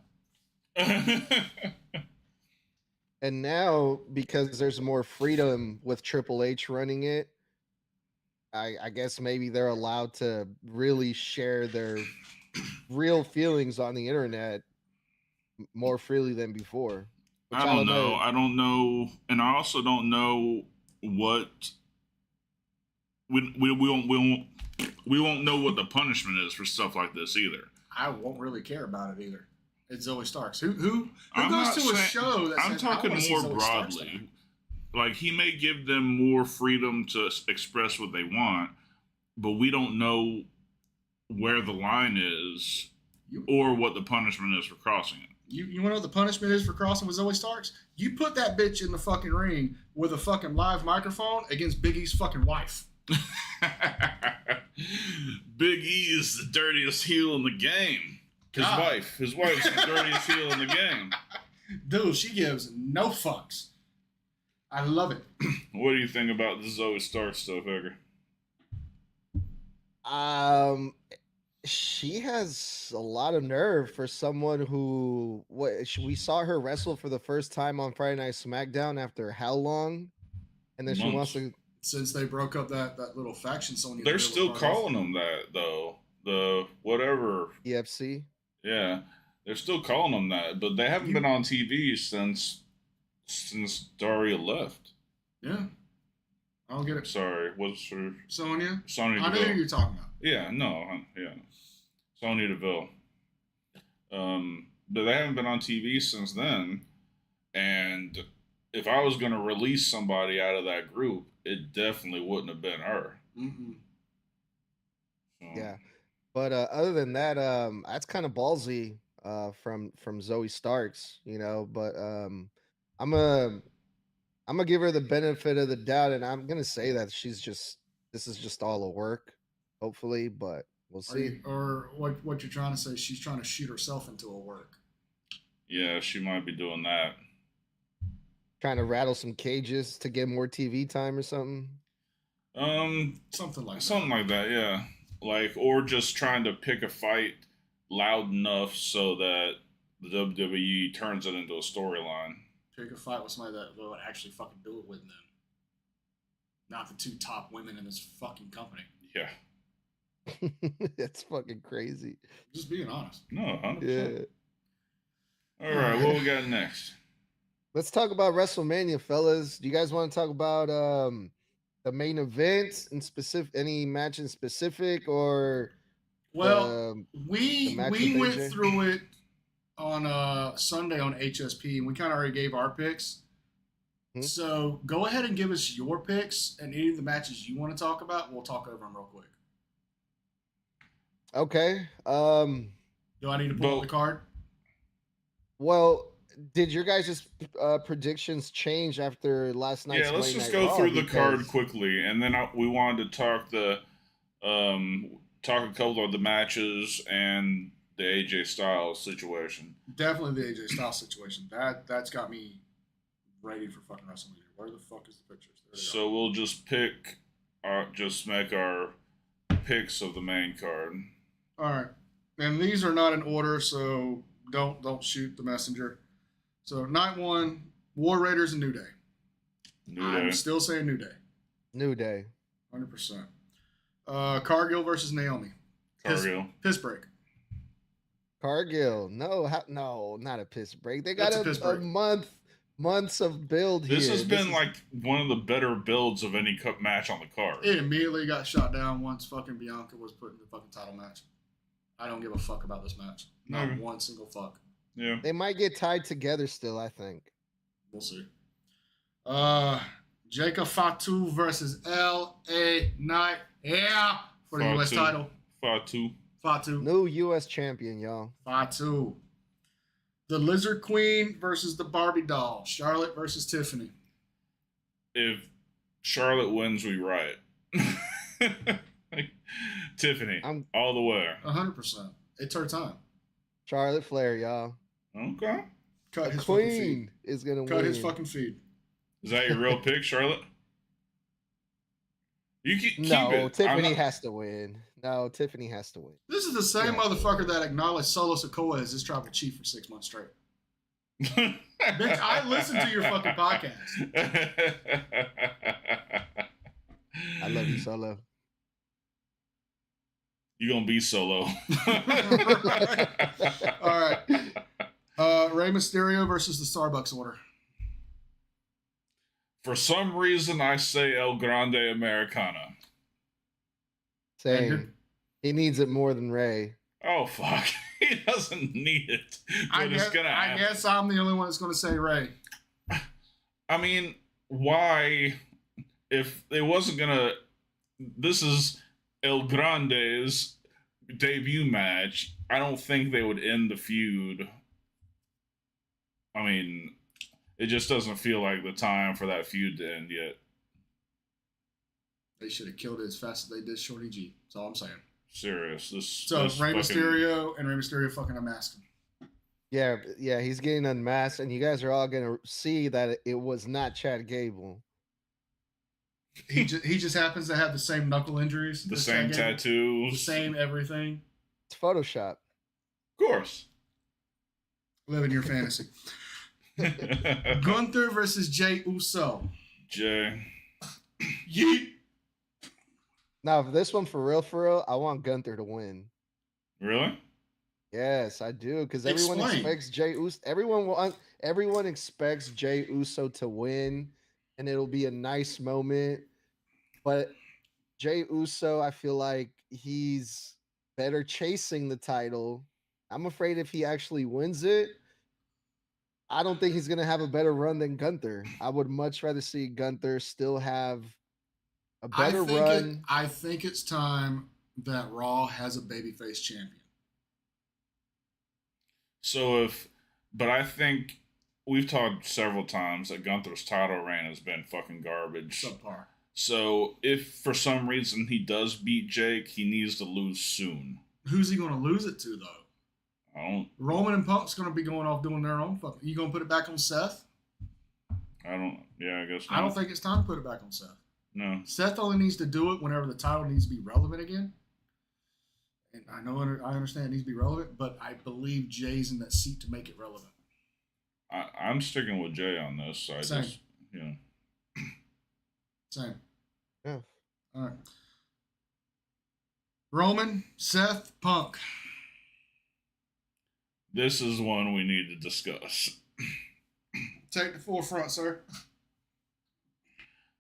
Speaker 5: And now, because there's more freedom with Triple H running it, I guess maybe they're allowed to really share their real feelings on the internet more freely than before.
Speaker 2: I don't know. I don't know, and I also don't know what we won't know what the punishment is for stuff like this either.
Speaker 4: I won't really care about it either. It's Zoey Starks. Who
Speaker 2: I'm
Speaker 4: goes
Speaker 2: not
Speaker 4: to a
Speaker 2: saying-
Speaker 4: show that
Speaker 2: I'm
Speaker 4: says, "I
Speaker 2: talking
Speaker 4: wanna see
Speaker 2: more
Speaker 4: Zoey Starks
Speaker 2: broadly.
Speaker 4: tonight"?
Speaker 2: Like, he may give them more freedom to express what they want, but we don't know where the line is or what the punishment is for crossing it.
Speaker 4: You want to know what the punishment is for crossing with Zoey Starks? You put that bitch in the fucking ring with a fucking live microphone against Big E's fucking wife.
Speaker 2: Big E is the dirtiest heel in the game. His wife's the dirtiest heel in the game.
Speaker 4: Dude, she gives no fucks. I love it.
Speaker 2: What do you think about the Zoey Stark stuff, Edgar?
Speaker 5: She has a lot of nerve for someone who we saw her wrestle for the first time on Friday Night SmackDown after how long? And then she wants to.
Speaker 4: Since they broke up that little faction, Sonya.
Speaker 2: They're still calling them that though. The whatever.
Speaker 5: EFC.
Speaker 2: Yeah. They're still calling them that, but they haven't been on TV since Daria left.
Speaker 4: Yeah. I don't get it.
Speaker 2: Sorry, what's her
Speaker 4: Sonya?
Speaker 2: Sonya
Speaker 4: I know
Speaker 2: Deville.
Speaker 4: who you're talking about.
Speaker 2: Yeah, no, yeah, Sonya Deville. But they haven't been on TV since then. And if I was going to release somebody out of that group, it definitely wouldn't have been her.
Speaker 4: Mm-mm.
Speaker 2: So,
Speaker 5: Yeah. But other than that, that's kind of ballsy from Zoe Starks, you know. But I'm gonna give her the benefit of the doubt, and I'm gonna say that this is just all a work, hopefully, but we'll see.
Speaker 4: Or what you're trying to say? She's trying to shoot herself into a work.
Speaker 2: yeah, she might be doing that.
Speaker 5: Trying to rattle some cages to get more TV time or something.
Speaker 4: Something like
Speaker 2: that, yeah. Like, or just trying to pick a fight loud enough so that the WWE turns it into a storyline.
Speaker 4: Pick a fight with somebody that would actually fucking do it with them. Not the 2 top women in this fucking company.
Speaker 2: Yeah.
Speaker 5: That's fucking crazy.
Speaker 4: Just being honest.
Speaker 2: No, 100%.
Speaker 5: Yeah.
Speaker 2: All right, what we got next?
Speaker 5: Let's talk about WrestleMania, fellas. Do you guys want to talk about the main event in specific, any match in specific, or
Speaker 4: Well,
Speaker 5: the
Speaker 4: we
Speaker 5: match with
Speaker 4: went
Speaker 5: AJ?
Speaker 4: through it on Sunday on HSP, and we kind of already gave our picks. So go ahead and give us your picks, and any of the matches you want to talk about, we'll talk over them real quick.
Speaker 5: Okay.
Speaker 4: Do I need to pull up the card?
Speaker 5: Well, did your guys' predictions change after last night's?
Speaker 2: Yeah, let's
Speaker 5: Monday
Speaker 2: just
Speaker 5: Night
Speaker 2: go
Speaker 5: Raw?
Speaker 2: through the card
Speaker 5: Because-
Speaker 2: quickly, and then we wanted to talk talk a couple of the matches and the AJ Styles situation.
Speaker 4: Definitely the AJ Styles situation. That's got me ready for fucking WrestleMania. Where the fuck is the pictures? There they
Speaker 2: So we'll just make our picks of the main card.
Speaker 4: are. All right, and these are not in order, so don't shoot the messenger. So night 1, War Raiders and New Day. I'm still saying New Day.
Speaker 5: New Day.
Speaker 4: 100%. Cargill versus Naomi.
Speaker 2: Cargill.
Speaker 4: Piss break.
Speaker 5: Cargill. No, no, not a piss break. They got
Speaker 4: That's a piss
Speaker 5: a
Speaker 4: break.
Speaker 5: months of build here.
Speaker 2: This has been like one of the better builds of any cup match on the card.
Speaker 4: It immediately got shot down once fucking Bianca was put in the fucking title match. I don't give a fuck about this match. Not one single fuck.
Speaker 2: Yeah.
Speaker 5: They might get tied together still, I think.
Speaker 4: We'll see. Jacob Fatu versus L.A. Knight. Yeah. For the U.S. title. Fatu.
Speaker 5: New U.S. champion, y'all.
Speaker 4: Fatu. The Lizard Queen versus the Barbie doll. Charlotte versus Tiffany.
Speaker 2: If Charlotte wins, we riot. Tiffany, all the way.
Speaker 4: 100%. It's her time.
Speaker 5: Charlotte Flair, y'all.
Speaker 2: Okay.
Speaker 4: Cut his
Speaker 5: Queen
Speaker 4: fucking feed.
Speaker 5: is gonna
Speaker 4: Cut
Speaker 5: win.
Speaker 4: his fucking feed.
Speaker 2: Is that your real pick, Charlotte? You keep
Speaker 5: No,
Speaker 2: it.
Speaker 5: Tiffany has to win. No, Tiffany has to win.
Speaker 4: This is the same motherfucker that acknowledged Solo Sikoa as his tribal chief for 6 months straight. Bitch, I listened to your fucking podcast.
Speaker 5: I love you, Solo.
Speaker 2: You gonna be Solo.
Speaker 4: All right. Rey Mysterio versus the Starbucks order.
Speaker 2: For some reason, I say El Grande Americana.
Speaker 5: Same. He needs it more than Ray.
Speaker 2: Oh, fuck. He doesn't need it. But it's gonna happen.
Speaker 4: I guess I'm the only one that's going to say Ray.
Speaker 2: I mean, why? If it wasn't gonna, this is El Grande's debut match. I don't think they would end the feud. I mean, it just doesn't feel like the time for that feud to end yet.
Speaker 4: They should have killed it as fast as they did Shorty G. That's all I'm saying.
Speaker 2: Serious.
Speaker 4: So Rey Mysterio and Rey Mysterio fucking unmasked him.
Speaker 5: Yeah, he's getting unmasked, and you guys are all gonna see that it was not Chad Gable.
Speaker 4: He just happens to have the same knuckle injuries,
Speaker 2: the same tattoos,
Speaker 4: the same everything.
Speaker 5: It's Photoshop.
Speaker 2: Of course.
Speaker 4: Living your fantasy. Gunther versus Jey Uso.
Speaker 2: Jay.
Speaker 4: Yeet.
Speaker 5: Now, for this one, for real, I want Gunther to win.
Speaker 2: Really?
Speaker 5: Yes, I do, because everyone
Speaker 4: Explain.
Speaker 5: expects Jey Uso. Everyone expects Jey Uso to win, and it'll be a nice moment. But Jey Uso, I feel like he's better chasing the title. I'm afraid if he actually wins it, I don't think he's gonna have a better run than Gunther. I would much rather see Gunther still have a better run.
Speaker 4: I think it's time that Raw has a babyface champion.
Speaker 2: So but I think we've talked several times that Gunther's title reign has been fucking garbage.
Speaker 4: Subpar.
Speaker 2: So if for some reason he does beat Jake, he needs to lose soon.
Speaker 4: Who's he going to lose it to, though?
Speaker 2: I don't.
Speaker 4: Roman and Punk's going to be going off doing their own fucking. You going to put it back on Seth?
Speaker 2: I don't. Yeah, I guess. Not.
Speaker 4: I don't think it's time to put it back on Seth.
Speaker 2: No.
Speaker 4: Seth only needs to do it whenever the title needs to be relevant again. And I understand it needs to be relevant, but I believe Jay's in that seat to make it relevant.
Speaker 2: I'm sticking with Jay on this.
Speaker 4: Same. Same.
Speaker 5: Yeah.
Speaker 4: All right. Roman, Seth, Punk.
Speaker 2: This is one we need to discuss.
Speaker 4: Take the forefront, sir.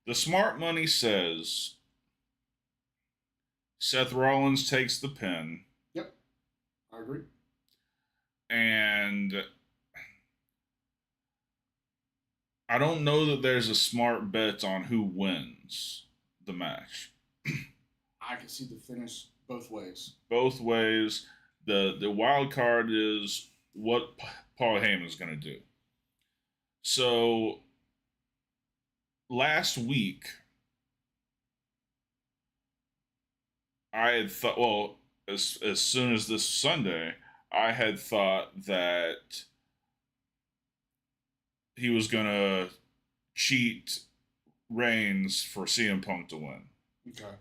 Speaker 2: The smart money says Seth Rollins takes the pin.
Speaker 4: Yep. I agree.
Speaker 2: And I don't know that there's a smart bet on who wins the match.
Speaker 4: I can see the finish both ways.
Speaker 2: Both ways. The wild card is what Paul Heyman's going to do. So last week, I had thought, well, as soon as this Sunday, I had thought that he was going to cheat Reigns for CM Punk to win.
Speaker 4: Okay.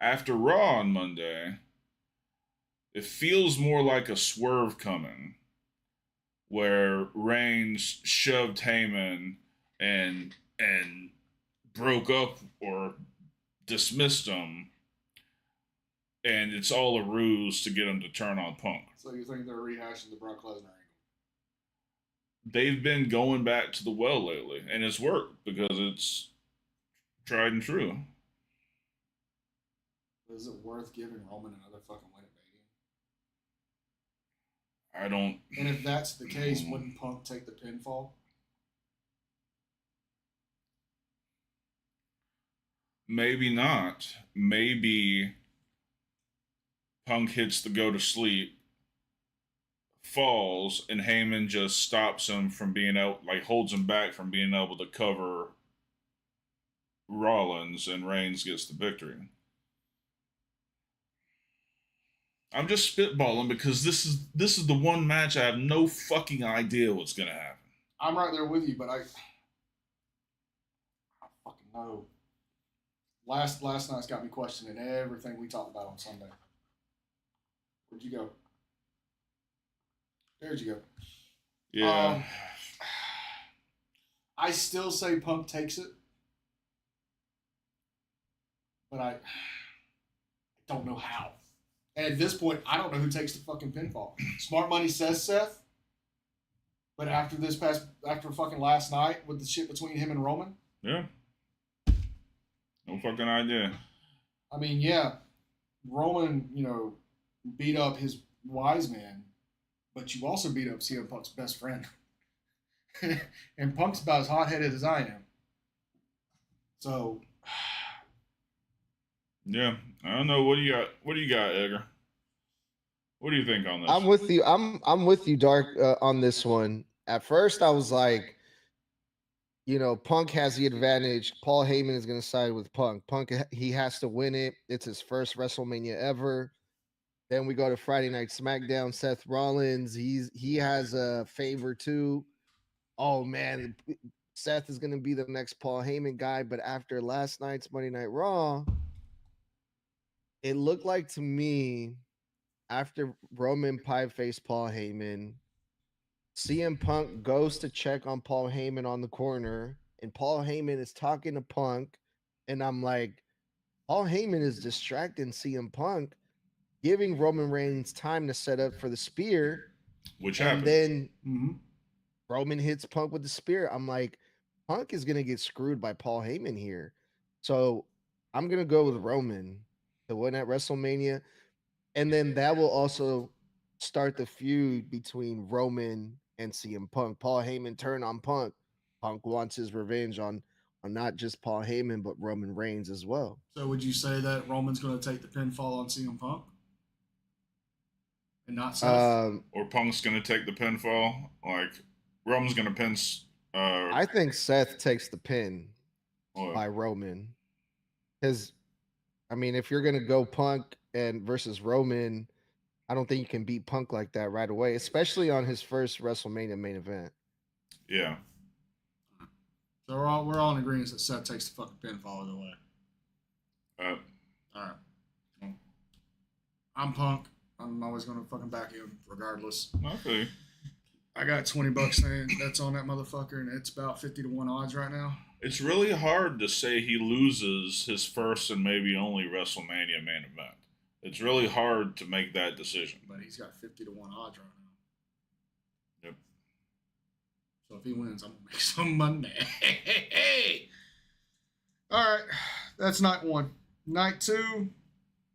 Speaker 2: After Raw on Monday, it feels more like a swerve coming, where Reigns shoved Heyman and broke up or dismissed him, and it's all a ruse to get him to turn on Punk.
Speaker 4: So you think they're rehashing the Brock Lesnar angle?
Speaker 2: They've been going back to the well lately, and it's worked because it's tried and true.
Speaker 4: Is it worth giving Roman another fucking win at Mania?
Speaker 2: I don't.
Speaker 4: And if that's the case, wouldn't Punk take the pinfall?
Speaker 2: Maybe not. Maybe Punk hits the go to sleep, falls, and Heyman just stops him from being able, like holds him back from being able to cover Rollins, and Reigns gets the victory. I'm just spitballing because this is the one match I have no fucking idea what's gonna happen.
Speaker 4: I'm right there with you, but I fucking know. Last night's got me questioning everything we talked about on Sunday. Where'd you go? There'd you go.
Speaker 2: Yeah.
Speaker 4: I still say Punk takes it, but I don't know how. And at this point, I don't know who takes the fucking pinfall. Smart money says Seth, but after fucking last night with the shit between him and Roman,
Speaker 2: Yeah. No fucking idea.
Speaker 4: I mean, yeah, Roman, beat up his wise man, but you also beat up CM Punk's best friend. And Punk's about as hot-headed as I am. So,
Speaker 2: Yeah. I don't know. What do you got? What do you got, Edgar? What do you think on this?
Speaker 5: I'm with you. I'm with you, Dark, on this one. At first, I was like, Punk has the advantage. Paul Heyman is going to side with Punk. Punk, he has to win it. It's his first WrestleMania ever. Then we go to Friday Night SmackDown. Seth Rollins, he has a favor too. Oh man, Seth is going to be the next Paul Heyman guy. But after last night's Monday Night Raw, it looked like to me, after Roman pie-faced Paul Heyman, CM Punk goes to check on Paul Heyman on the corner, and Paul Heyman is talking to Punk, and I'm like, Paul Heyman is distracting CM Punk. giving Roman Reigns time to set up for the spear.
Speaker 2: Which
Speaker 5: And
Speaker 2: happened.
Speaker 5: then
Speaker 4: Mhm.
Speaker 5: Roman hits Punk with the spear. I'm like, Punk is going to get screwed by Paul Heyman here. So I'm going to go with Roman to win at WrestleMania. And then that will also start the feud between Roman and CM Punk. Paul Heyman turned on Punk. Punk wants his revenge on not just Paul Heyman, but Roman Reigns as well.
Speaker 4: So would you say that Roman's going to take the pinfall on CM Punk? And not Seth?
Speaker 2: Or Punk's going to take the pinfall. Like, Roman's going to pin.
Speaker 5: I think Seth takes the pin
Speaker 2: Or-
Speaker 5: by Roman. Because, I mean, if you're going to go Punk and versus Roman, I don't think you can beat Punk like that right away, especially on his first WrestleMania main event.
Speaker 2: yeah.
Speaker 4: So we're all in agreement that Seth takes the fucking pinfall either way.
Speaker 2: Uh,
Speaker 4: All right. Well, I'm Punk. I'm always going to fucking back him regardless.
Speaker 2: okay.
Speaker 4: I got $20 saying that's on that motherfucker, and it's about 50-1 odds right now.
Speaker 2: It's really hard to say he loses his first and maybe only WrestleMania main event. It's really hard to make that decision.
Speaker 4: But he's got 50-1 odds right now.
Speaker 2: Yep.
Speaker 4: So if he wins, I'm going to make some money. All right. That's night one. Night two,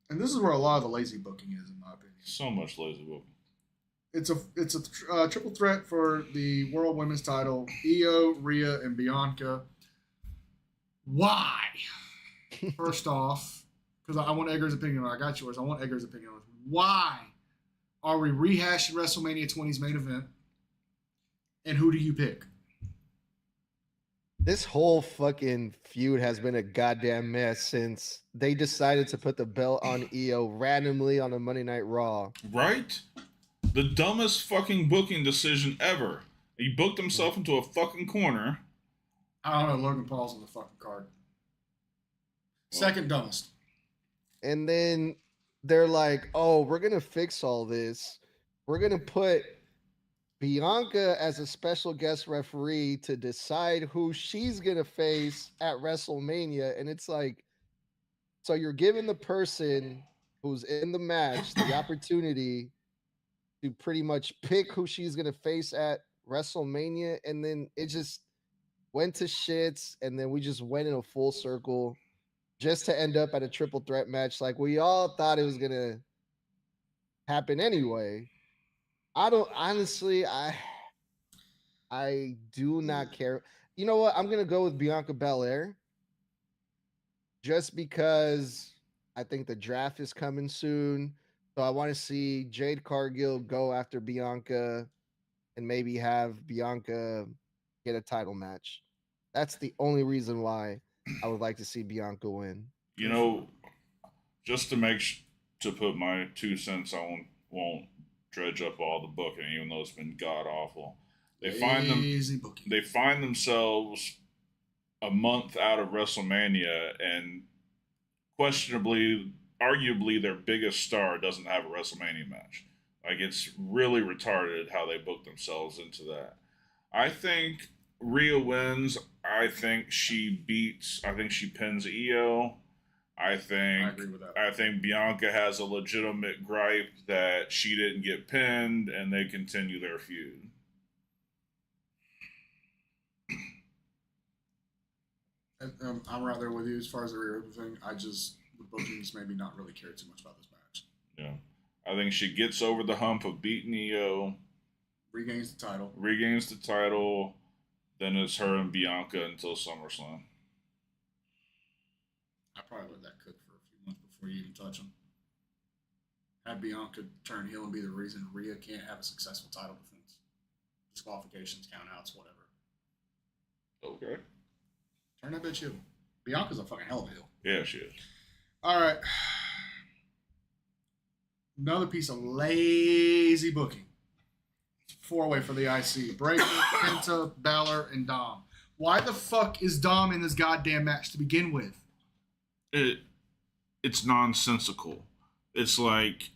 Speaker 4: and this is where a lot of the lazy booking is, in my opinion.
Speaker 2: So much lazy booking.
Speaker 4: It's a triple threat for the World Women's Title. Io, Rhea, and Bianca. Why? First off, because I want Edgar's opinion. I got yours. I want Edgar's opinion. Why are we rehashing WrestleMania 20's main event? And who do you pick?
Speaker 5: This whole fucking feud has been a goddamn mess since they decided to put the belt on Io randomly on a Monday Night Raw.
Speaker 2: Right? The dumbest fucking booking decision ever. He booked himself into a fucking corner.
Speaker 4: I don't know. Logan Paul's on the fucking card. Second dumbest.
Speaker 5: And then they're like, oh, we're going to fix all this. We're going to put Bianca as a special guest referee to decide who she's going to face at WrestleMania. And it's like, so you're giving the person who's in the match the opportunity to pretty much pick who she's going to face at WrestleMania. And then it just went to shits. And then we just went in a full circle just to end up at a triple threat match. Like we all thought it was going to happen anyway. I don't honestly, I do not care. You know what? I'm going to go with Bianca Belair just because I think the draft is coming soon. So I want to see Jade Cargill go after Bianca and maybe have Bianca get a title match. That's the only reason why I would like to see Bianca win.
Speaker 2: You know, just to to put my 2 cents, I won't dredge up all the booking, even though it's been god awful. They find themselves a month out of WrestleMania, and questionably, arguably, their biggest star doesn't have a WrestleMania match. Like, it's really retarded how they booked themselves into that. I think Rhea wins. I think she pins Io. I agree with that. I think Bianca has a legitimate gripe that she didn't get pinned, and they continue their feud.
Speaker 4: I'm right there with you as far as the Rhea thing. The bookings maybe not really care too much about this match.
Speaker 2: Yeah. I think she gets over the hump of beating Io.
Speaker 4: Regains the
Speaker 2: title. Then it's her and Bianca until SummerSlam.
Speaker 4: I probably let that cook for a few months before you even touch them. Have Bianca turn heel and be the reason Rhea can't have a successful title defense. Disqualifications, countouts, whatever.
Speaker 2: Okay.
Speaker 4: Turn that bitch heel. Bianca's a fucking hell of a heel.
Speaker 2: Yeah, she is.
Speaker 4: All right. Another piece of lazy booking. 4-way for the IC. Breaker, Penta, Balor, and Dom. Why the fuck is Dom in this goddamn match to begin with?
Speaker 2: It's nonsensical. It's like,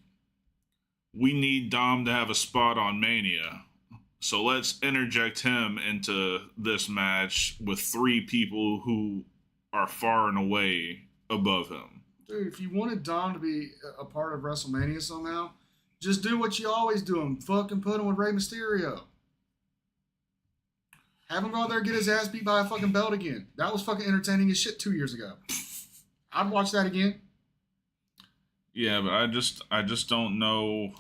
Speaker 2: we need Dom to have a spot on Mania, so let's interject him into this match with 3 people who are far and away above him.
Speaker 4: Dude, if you wanted Dom to be a part of WrestleMania somehow, just do what you always do him. Fucking put him with Rey Mysterio. Have him go out there and get his ass beat by a fucking belt again. That was fucking entertaining as shit 2 years ago. I'd watch that again.
Speaker 2: Yeah, but I just don't know.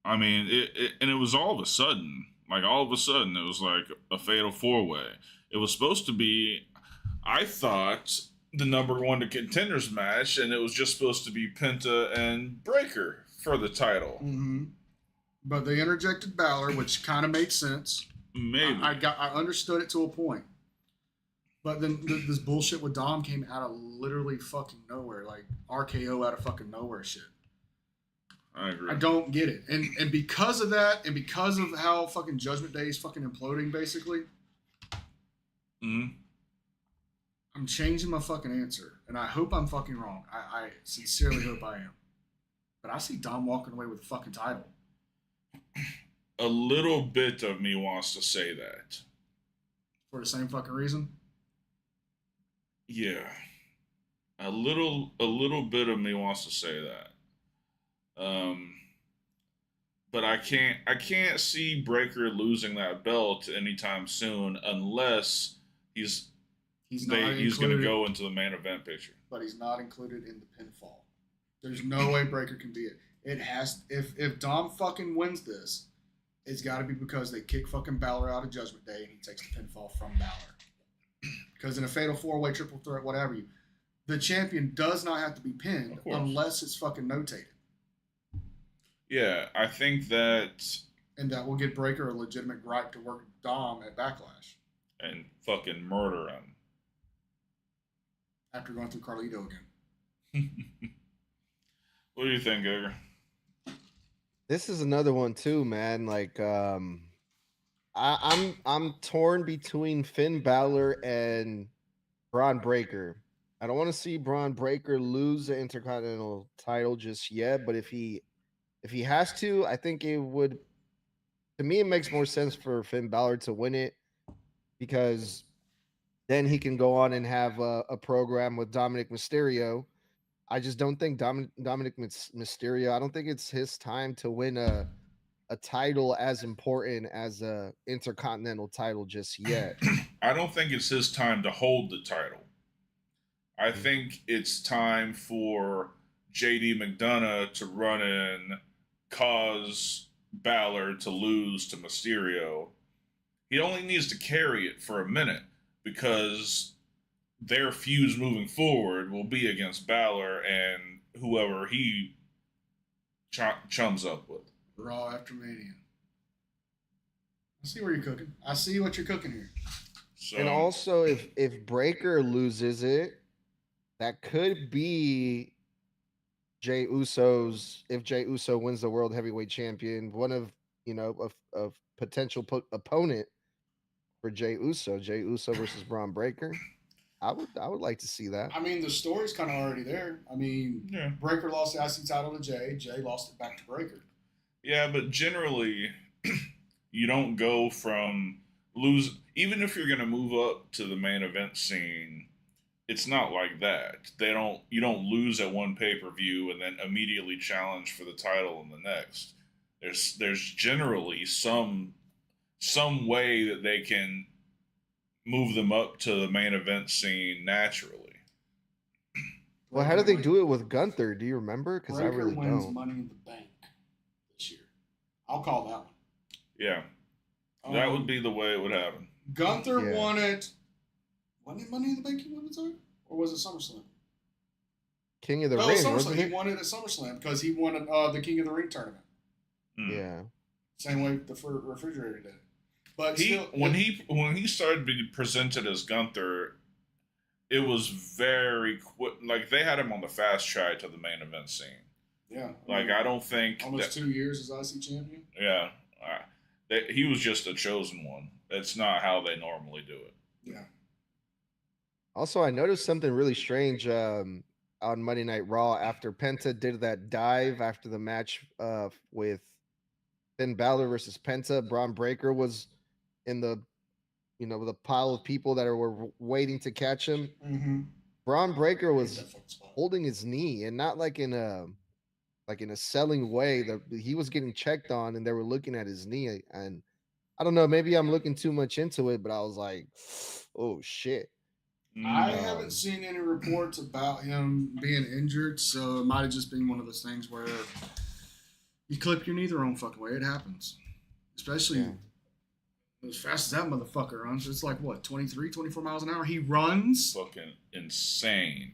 Speaker 2: I mean, it was all of a sudden. Like, all of a sudden, it was like a fatal four-way. It was supposed to be, I thought, the number one to contenders match, and it was just supposed to be Penta and Breaker for the title.
Speaker 4: Mm-hmm. But they interjected Balor, which kind of made sense.
Speaker 2: Maybe.
Speaker 4: I understood it to a point. But then this bullshit with Dom came out of literally fucking nowhere. Like RKO out of fucking nowhere shit.
Speaker 2: I agree.
Speaker 4: I don't get it. And because of that, and because of how fucking Judgment Day is fucking imploding, basically, I'm changing my fucking answer. And I hope I'm fucking wrong. I sincerely hope I am. But I see Dom walking away with the fucking title.
Speaker 2: A little bit of me wants to say that.
Speaker 4: For the same fucking reason?
Speaker 2: Yeah. A little bit of me wants to say that. But I can't see Breaker losing that belt anytime soon unless he's going to go into the main event picture.
Speaker 4: But he's not included in the pinfall. There's no way Breaker can be it. It has if Dom fucking wins this, it's got to be because they kick fucking Balor out of Judgment Day and he takes the pinfall from Balor. Because in a fatal four-way, triple threat, whatever the champion does not have to be pinned unless it's fucking notated.
Speaker 2: Yeah, I think that...
Speaker 4: And that will get Breaker a legitimate gripe to work Dom at Backlash.
Speaker 2: And fucking murder him.
Speaker 4: After going through Carlito again.
Speaker 2: What do you think, Edgar?
Speaker 5: This is another one too, man. Like, I'm torn between Finn Balor and Braun Breaker. I don't want to see Braun Breaker lose the Intercontinental title just yet, but if he has to, I think it would. To me, it makes more sense for Finn Balor to win it because then he can go on and have a program with Dominic Mysterio. I just don't think Dominic Mysterio. I don't think it's his time to win a title as important as a Intercontinental title just yet.
Speaker 2: I don't think it's his time to hold the title. I think it's time for JD McDonough to run in, cause Balor to lose to Mysterio. He only needs to carry it for a minute because their fuse moving forward will be against Balor and whoever he chums up with.
Speaker 4: Raw after Mania. I see where you're cooking. I see what you're cooking here.
Speaker 2: So,
Speaker 5: and also, if Breaker loses it, that could be Jey Uso's. If Jey Uso wins the World Heavyweight Champion, one of of potential opponent for Jey Uso. Jey Uso versus Braun Breaker. I would like to see that.
Speaker 4: I mean, the story's kind of already there. I mean,
Speaker 2: yeah.
Speaker 4: Breaker lost the IC title to Jey. Jey lost it back to Breaker.
Speaker 2: Yeah, but generally, you don't go from lose. Even if you're going to move up to the main event scene, it's not like that. You don't lose at one pay-per-view and then immediately challenge for the title in the next. There's generally some way that they can move them up to the main event scene naturally.
Speaker 5: Well, how do they do it with Gunther? Do you remember? Because I really
Speaker 4: wins
Speaker 5: don't.
Speaker 4: Money in the Bank this year. I'll call that one.
Speaker 2: Yeah, that would be the way it would happen.
Speaker 4: Gunther won it. Wasn't it Money in the Bank he won it, sorry? Or was it SummerSlam?
Speaker 5: King of the Ring, wasn't
Speaker 4: he
Speaker 5: it?
Speaker 4: won it at SummerSlam because he won the King of the Ring tournament.
Speaker 5: Yeah.
Speaker 4: Same way the refrigerator did. But
Speaker 2: when he started being presented as Gunther, it was very quick. Like, they had him on the fast track to the main event scene.
Speaker 4: Yeah.
Speaker 2: I don't think
Speaker 4: almost 2 years as IC champion.
Speaker 2: Yeah. He was just a chosen one. That's not how they normally do it.
Speaker 4: Yeah.
Speaker 5: Also, I noticed something really strange on Monday Night Raw after Penta did that dive after the match with Finn Balor versus Penta. Braun Breaker was in the pile of people that were waiting to catch him.
Speaker 4: Mm-hmm.
Speaker 5: Braun Breaker was
Speaker 4: That fucking spot.
Speaker 5: holding his knee, and not like in a selling way. That he was getting checked on, and they were looking at his knee. And I don't know, maybe I'm looking too much into it, but I was like, oh shit.
Speaker 4: I
Speaker 2: Mm,
Speaker 4: haven't seen any reports about him being injured, so it might have just been one of those things where you clip your knee the wrong fucking way. It happens. Especially as fast as that motherfucker runs. It's like, what, 23, 24 miles an hour? He runs.
Speaker 2: fucking insane.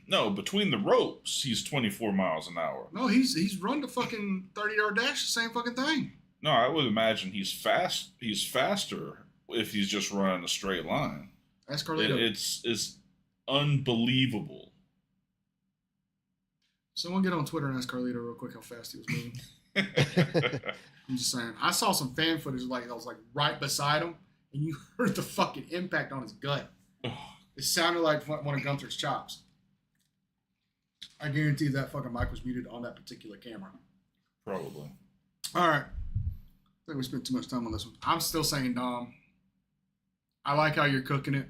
Speaker 2: No, between the ropes, he's 24 miles an hour.
Speaker 4: No, he's run the fucking 30-yard dash, the same fucking thing.
Speaker 2: No, I would imagine he's fast. He's faster if he's just running a straight line.
Speaker 4: That's Carlito.
Speaker 2: It's unbelievable.
Speaker 4: Someone get on Twitter and ask Carlito real quick how fast he was moving. I'm just saying. I saw some fan footage that was like right beside him, and you heard the fucking impact on his gut. It sounded like one of Gunther's chops. I guarantee that fucking mic was muted on that particular camera.
Speaker 2: Probably.
Speaker 4: All right. I think we spent too much time on this one. I'm still saying Dom. I like how you're cooking it.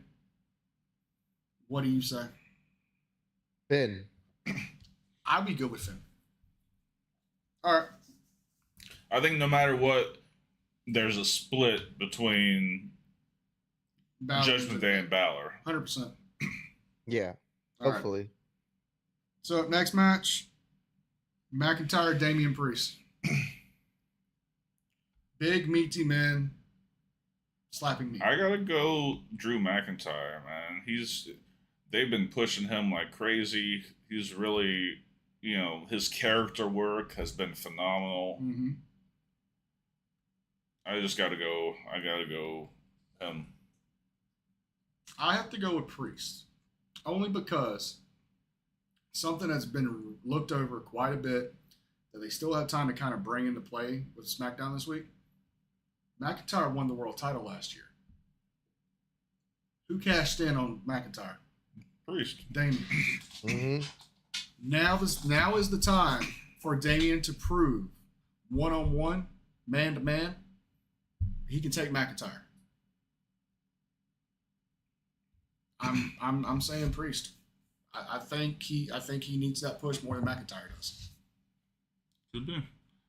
Speaker 4: What do you say?
Speaker 5: Finn.
Speaker 4: I'd be good with Finn. All right.
Speaker 2: I think no matter what, there's a split between
Speaker 4: Balor.
Speaker 2: Judgment Day and Balor.
Speaker 4: 100%.
Speaker 5: Yeah.
Speaker 4: All right.
Speaker 5: Hopefully.
Speaker 4: So, next match, McIntyre, Damian Priest. Big, meaty men slapping me.
Speaker 2: I gotta go Drew McIntyre, man. They've been pushing him like crazy. He's really, his character work has been phenomenal.
Speaker 4: Mm-hmm.
Speaker 2: I gotta go him.
Speaker 4: I have to go with Priest. Only because something that's been looked over quite a bit that they still have time to kind of bring into play with SmackDown this week. McIntyre won the world title last year. Who cashed in on McIntyre?
Speaker 2: Priest.
Speaker 4: Damian.
Speaker 5: Mm-hmm.
Speaker 4: Now is the time for Damian to prove one-on-one, man-to-man, he can take McIntyre. I'm saying Priest. I think he needs that push more than McIntyre does.
Speaker 2: Could be.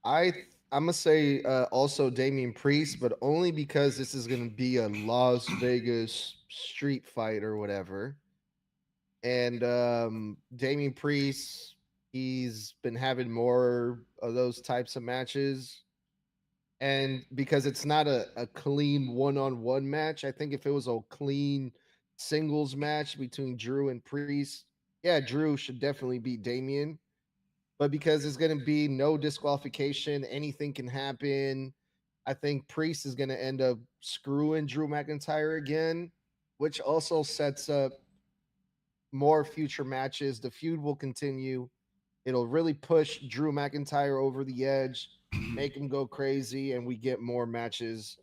Speaker 5: I'm gonna say also Damian Priest, but only because this is gonna be a Las Vegas street fight or whatever. And Damian Priest, he's been having more of those types of matches. And because it's not a clean one-on-one match, I think if it was a clean singles match between Drew and Priest, yeah, Drew should definitely beat Damian. But because it's going to be no disqualification, anything can happen. I think Priest is going to end up screwing Drew McIntyre again, which also sets up more future matches. The feud will continue. It'll really push Drew McIntyre over the edge, make him go crazy, and we get more matches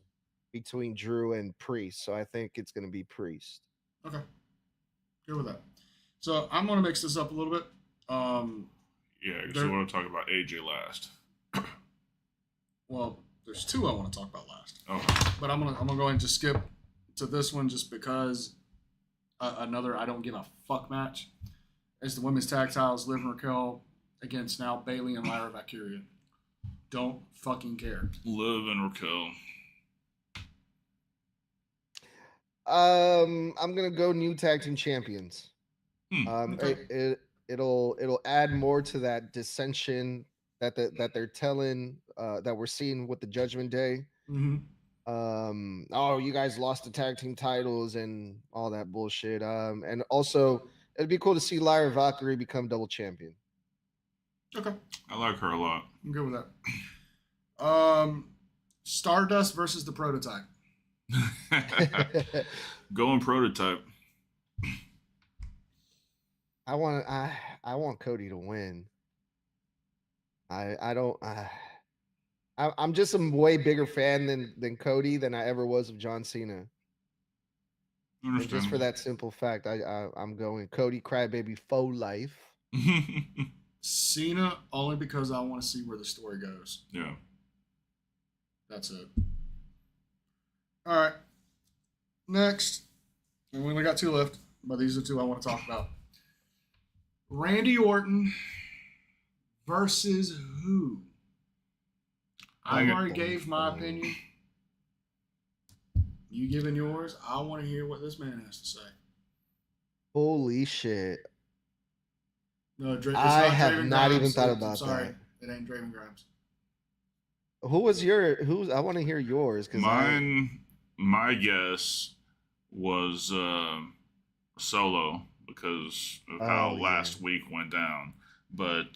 Speaker 5: between Drew and Priest. So I think it's going to be Priest.
Speaker 4: Okay. Good with that. So I'm going to mix this up a little bit.
Speaker 2: Yeah, because I want to talk about AJ last.
Speaker 4: Well, there's two I want to talk about last.
Speaker 2: Oh.
Speaker 4: But I'm gonna go ahead and just skip to this one just because another I don't give a fuck match is the women's tag titles, Liv and Raquel against now Bayley and Lyra Valkyria. Don't fucking care.
Speaker 2: Liv and Raquel.
Speaker 5: I'm gonna go new tag team champions.
Speaker 4: Okay.
Speaker 5: It'll add more to that dissension that they're telling that we're seeing with the Judgment Day.
Speaker 4: Mm-hmm.
Speaker 5: Oh, you guys lost the tag team titles and all that bullshit. And also it'd be cool to see Lyra Valkyrie become double champion.
Speaker 4: Okay.
Speaker 2: I like her a lot.
Speaker 4: I'm good with that. Stardust versus the Prototype.
Speaker 2: Going Prototype.
Speaker 5: I want Cody to win. I'm just a way bigger fan than Cody than I ever was of John Cena. And just for that simple fact, I'm going Cody Crybaby for life.
Speaker 4: Cena only because I want to see where the story goes.
Speaker 2: Yeah.
Speaker 4: That's it. All right. Next, and we only got two left, but these are two I want to talk about. Randy Orton versus who? I've already gave my opinion. You giving yours? I want to hear what this man has to say.
Speaker 5: Holy shit.
Speaker 4: No, it's
Speaker 5: I
Speaker 4: not
Speaker 5: have
Speaker 4: Draven
Speaker 5: not
Speaker 4: Grimes.
Speaker 5: even thought
Speaker 4: I'm
Speaker 5: about
Speaker 4: sorry,
Speaker 5: that.
Speaker 4: it ain't Draven Grimes.
Speaker 5: I want to hear yours.
Speaker 2: My guess was Solo because of how last week went down. But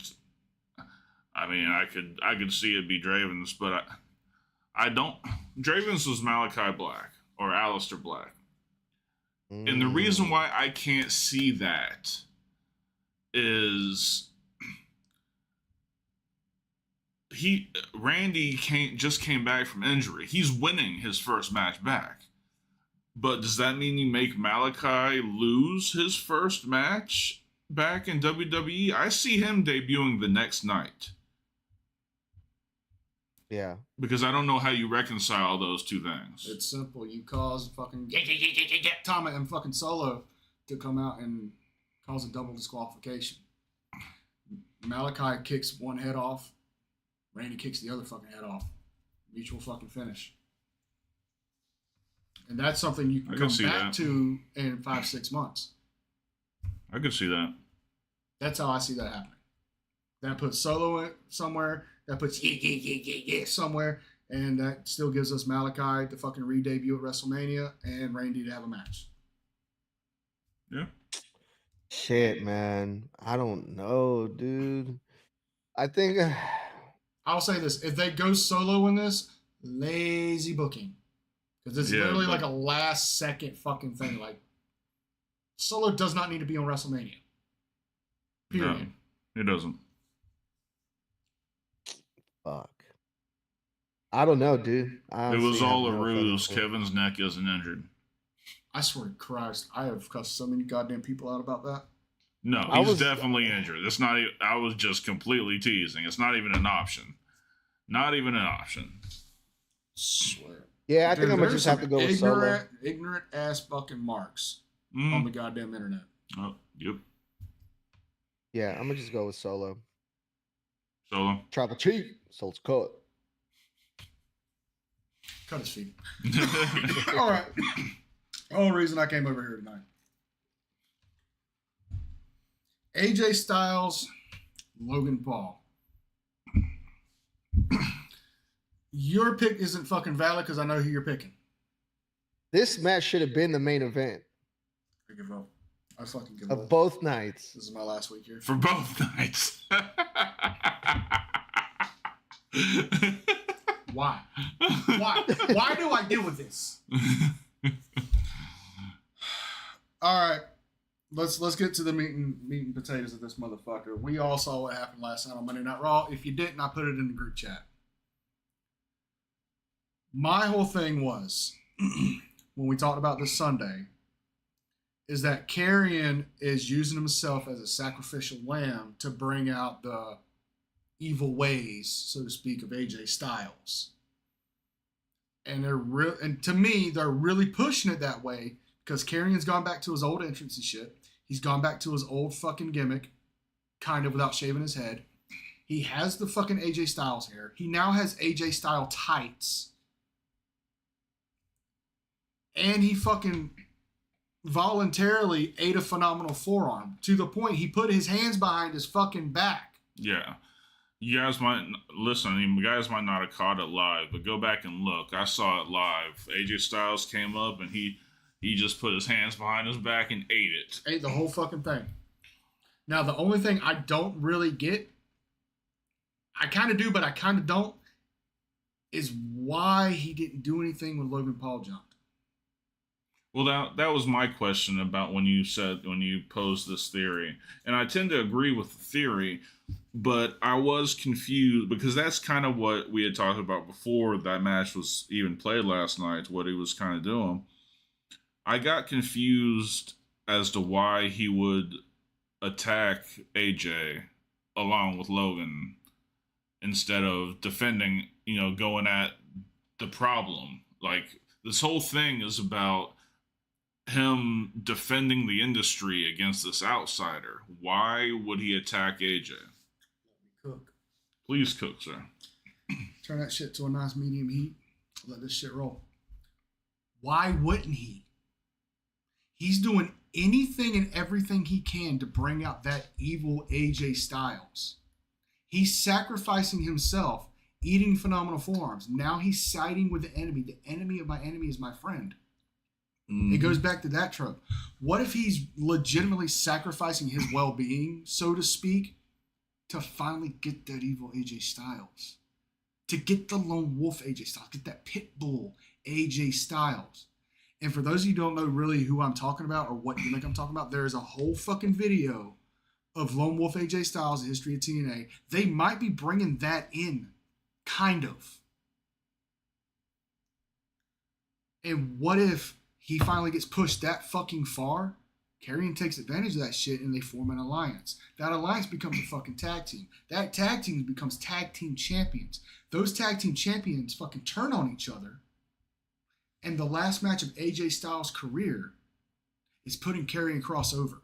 Speaker 2: I mean, I could see it be Draven's, but I don't. Draven's was Malachi Black or Aleister Black, and the reason why I can't see that is Randy just came back from injury. He's winning his first match back. But does that mean you make Malachi lose his first match back in WWE? I see him debuting the next night.
Speaker 5: Yeah.
Speaker 2: Because I don't know how you reconcile those two things.
Speaker 4: It's simple. You cause fucking Tom and fucking Solo to come out and cause a double disqualification. Malachi kicks one head off. Randy kicks the other fucking head off. Mutual fucking finish. And that's something you can come back to in 5-6 months.
Speaker 2: I could see that.
Speaker 4: That's how I see that happening. That puts Solo in somewhere. That puts somewhere. And that still gives us Malachi to fucking re-debut at WrestleMania and Randy to have a match.
Speaker 2: Yeah.
Speaker 5: Shit, man. I don't know, dude. I think...
Speaker 4: I'll say this. If they go solo in this, lazy booking. Because it's literally like a last second fucking thing. Like, Solo does not need to be on WrestleMania. Period.
Speaker 2: No, it doesn't.
Speaker 5: Fuck. I don't know, dude.
Speaker 2: It was all a ruse. Kevin's neck isn't injured.
Speaker 4: I swear to Christ, I have cussed so many goddamn people out about that.
Speaker 2: No, he's definitely injured. It's not. I was just completely teasing. It's not even an option. Not even an option.
Speaker 4: Swear.
Speaker 5: Yeah, I think I'm gonna just have to go with Solo.
Speaker 4: Ignorant ass fucking marks on the goddamn internet.
Speaker 2: Oh, yep.
Speaker 5: Yeah, I'm gonna just go with Solo.
Speaker 2: Solo.
Speaker 5: Travel cheap, soul's cut.
Speaker 4: Cut his feet. All right. The only reason I came over here tonight. AJ Styles, Logan Paul. Your pick isn't fucking valid because I know who you're picking.
Speaker 5: This match should have been the main event.
Speaker 4: I give up. I fucking give up.
Speaker 5: Of both nights.
Speaker 4: This is my last week here.
Speaker 2: For both nights.
Speaker 4: Why? Why? Why do I deal with this? All right. Let's get to the meat and potatoes of this motherfucker. We all saw what happened last night on Monday Night Raw. If you didn't, I put it in the group chat. My whole thing was, when we talked about this Sunday, is that Karrion is using himself as a sacrificial lamb to bring out the evil ways, so to speak, of AJ Styles. And to me, they're really pushing it that way because Karrion's gone back to his old entrance and shit. He's gone back to his old fucking gimmick, kind of without shaving his head. He has the fucking AJ Styles hair. He now has AJ Style tights. And he fucking voluntarily ate a phenomenal forearm to the point he put his hands behind his fucking back.
Speaker 2: Yeah. You guys might listen. You guys might not have caught it live, but go back and look. I saw it live. AJ Styles came up and he just put his hands behind his back and ate it.
Speaker 4: Ate the whole fucking thing. Now, the only thing I don't really get, I kind of do, but I kind of don't, is why he didn't do anything when Logan Paul jumped.
Speaker 2: Well, that was my question about when you posed this theory. And I tend to agree with the theory, but I was confused because that's kind of what we had talked about before that match was even played last night, what he was kind of doing. I got confused as to why he would attack AJ along with Logan instead of defending, going at the problem. Like, this whole thing is about him defending the industry against this outsider. Why would he attack AJ?
Speaker 4: Cook.
Speaker 2: Please cook, sir.
Speaker 4: Turn that shit to a nice medium heat. Let this shit roll. Why wouldn't he? He's doing anything and everything he can to bring out that evil AJ Styles. He's sacrificing himself, eating phenomenal forearms. Now he's siding with the enemy. The enemy of my enemy is my friend. It goes back to that trope. What if he's legitimately sacrificing his well-being, so to speak, to finally get that evil AJ Styles? To get the lone wolf AJ Styles, get that pit bull AJ Styles. And for those of you who don't know really who I'm talking about or what you think I'm talking about, there is a whole fucking video of lone wolf AJ Styles, the history of TNA. They might be bringing that in, kind of. And what if he finally gets pushed that fucking far? Karrion takes advantage of that shit and they form an alliance. That alliance becomes a fucking tag team. That tag team becomes tag team champions. Those tag team champions fucking turn on each other. And the last match of AJ Styles' career is putting Karrion Kross over.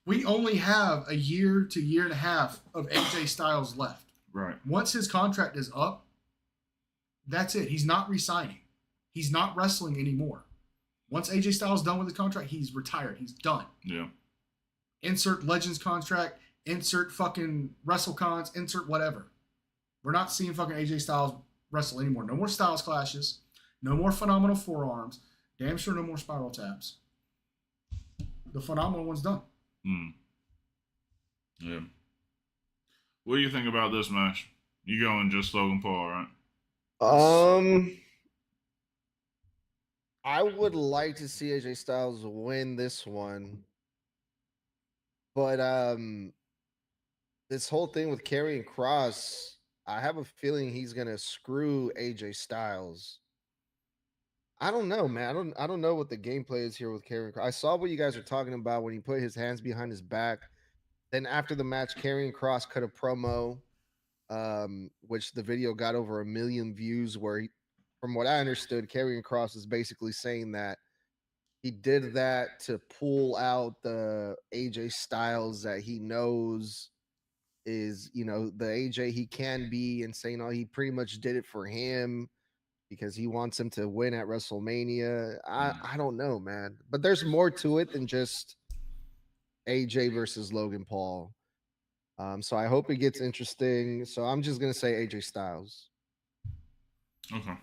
Speaker 4: We only have a year to year and a half of AJ Styles left.
Speaker 2: Right.
Speaker 4: Once his contract is up, that's it. He's not re-signing. He's not wrestling anymore. Once AJ Styles is done with his contract, he's retired. He's done.
Speaker 2: Yeah.
Speaker 4: Insert Legends contract, insert fucking WrestleCons, insert whatever. We're not seeing fucking AJ Styles wrestle anymore. No more Styles clashes. No more phenomenal forearms. Damn sure no more spiral taps. The phenomenal one's done.
Speaker 2: Yeah. What do you think about this match? You going just Logan Paul, right?
Speaker 5: I would like to see AJ Styles win this one. But this whole thing with Karrion Kross, I have a feeling he's gonna screw AJ Styles. I don't know, man. I don't know what the gameplay is here with Karrion Kross. I saw what you guys are talking about when he put his hands behind his back. Then after the match, Karrion Kross cut a promo, which the video got over 1 million views, where he, from what I understood, Karrion Kross is basically saying that he did that to pull out the AJ Styles that he knows is, you know, the AJ he can be, and saying, oh, he pretty much did it for him because he wants him to win at WrestleMania. I don't know, man. But there's more to it than just AJ versus Logan Paul. So I hope it gets interesting. So I'm just going to say AJ Styles.
Speaker 2: Okay.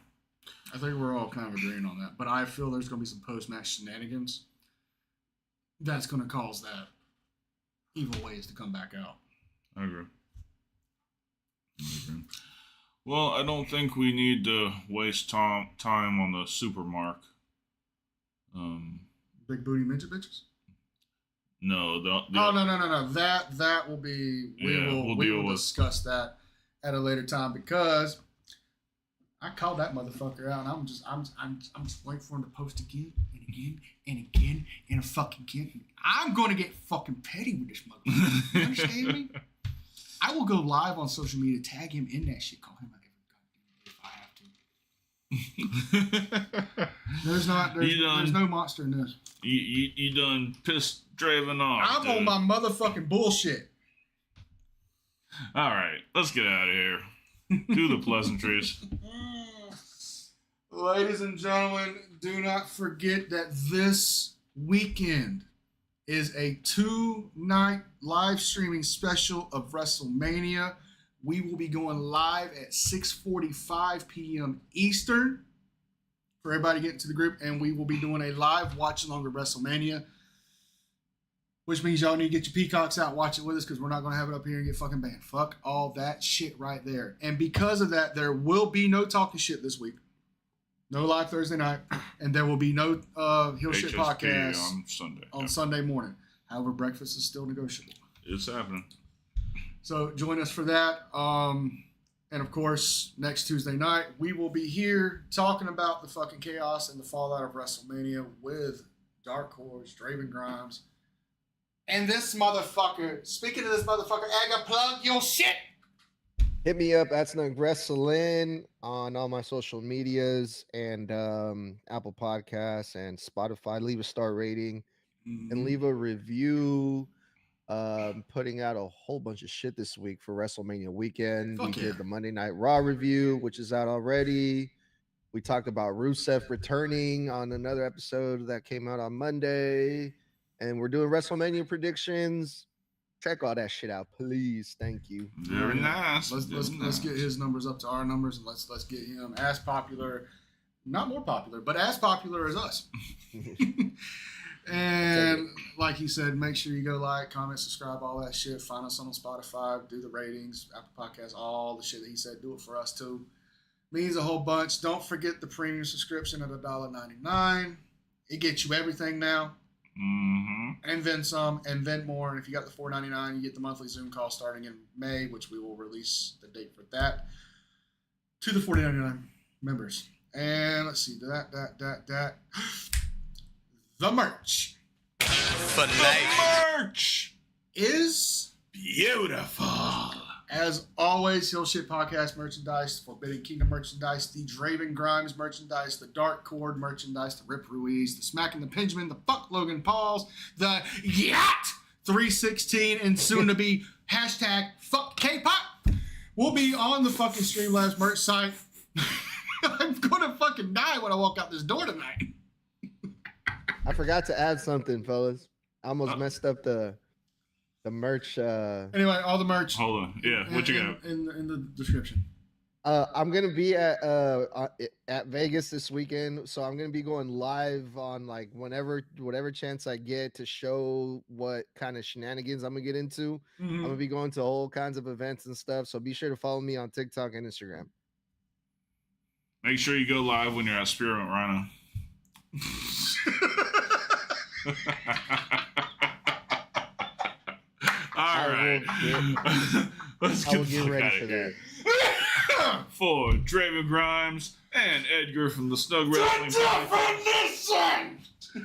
Speaker 4: I think we're all kind of agreeing on that. But I feel there's going to be some post-match shenanigans that's going to cause that evil ways to come back out.
Speaker 2: I agree. Well, I don't think we need to waste time on the super mark.
Speaker 4: Big booty midget bitches?
Speaker 2: No.
Speaker 4: No. That will be. We will discuss that at a later time, because I called that motherfucker out, and I'm just waiting for him to post again and again and again and a fucking again. I'm going to get fucking petty with this motherfucker. You understand me? I will go live on social media, tag him in that shit, call him out every goddamn day if I have to. There's no monster in this.
Speaker 2: You done pissed Draven off.
Speaker 4: I'm on my motherfucking bullshit.
Speaker 2: All right, let's get out of here. Do the pleasantries.
Speaker 4: Ladies and gentlemen, do not forget that this weekend is a 2-night live streaming special of WrestleMania. We will be going live at 6:45 p.m. Eastern for everybody getting to the group, and we will be doing a live watch along with WrestleMania, which means y'all need to get your peacocks out and watch it with us, because we're not going to have it up here and get fucking banned. Fuck all that shit right there. And because of that, there will be no talking shit this week. No live Thursday night, and there will be no Heel Shit
Speaker 2: HSP
Speaker 4: podcast
Speaker 2: on Sunday.
Speaker 4: Sunday morning. However, breakfast is still negotiable.
Speaker 2: It's happening.
Speaker 4: So join us for that. And of course, next Tuesday night, we will be here talking about the fucking chaos and the fallout of WrestleMania with Dark Horse, Draven Grimes, and this motherfucker. Speaking of this motherfucker, I gotta plug your shit.
Speaker 5: Hit me up at Snug Wrestling on all my social medias and Apple Podcasts and Spotify. Leave a star rating and leave a review. Putting out a whole bunch of shit this week for WrestleMania weekend.
Speaker 4: Fuck
Speaker 5: We
Speaker 4: yeah.
Speaker 5: did the Monday Night Raw review, which is out already. We talked about Rusev returning on another episode that came out on Monday. And we're doing WrestleMania predictions. Check all that shit out, please. Thank you.
Speaker 2: Very nice.
Speaker 4: Let's get his numbers up to our numbers, and let's get him as popular, not more popular, but as popular as us. And like he said, make sure you go like, comment, subscribe, all that shit. Find us on Spotify, do the ratings, Apple Podcasts, all the shit that he said. Do it for us too. Means a whole bunch. Don't forget the premium subscription at $1.99. It gets you everything now.
Speaker 2: Mm-hmm.
Speaker 4: And then some, and then more. And if you got the $4.99, you get the monthly Zoom call starting in May, which we will release the date for that to the $40.99 members. And let's see, that. The merch.
Speaker 2: The merch
Speaker 4: Is
Speaker 2: beautiful.
Speaker 4: As always, Hill Shit Podcast merchandise, Forbidden Kingdom merchandise, the Draven Grimes merchandise, the Dark Cord merchandise, the Rip Ruiz, the Smacking the Benjamin, the Fuck Logan Pauls, the Yacht 316, and soon to be hashtag Fuck K-Pop will be on the fucking Streamlabs merch site. I'm gonna fucking die when I walk out this door tonight.
Speaker 5: I forgot to add something, fellas. I almost messed up the merch.
Speaker 4: Anyway, all the merch.
Speaker 2: Hold on. Yeah, what you got?
Speaker 4: In the description.
Speaker 5: I'm gonna be at Vegas this weekend, so I'm gonna be going live on like whatever chance I get to show what kind of shenanigans I'm gonna get into.
Speaker 4: Mm-hmm.
Speaker 5: I'm gonna be going to all kinds of events and stuff, so be sure to follow me on TikTok and Instagram.
Speaker 2: Make sure you go live when you're at Spearmint Rhino. All right. Let's
Speaker 5: I will
Speaker 2: get
Speaker 5: get ready
Speaker 2: out
Speaker 5: for
Speaker 2: of
Speaker 5: that.
Speaker 2: here. For Draven Grimes and Edgar from the Snug Wrestling Podcast,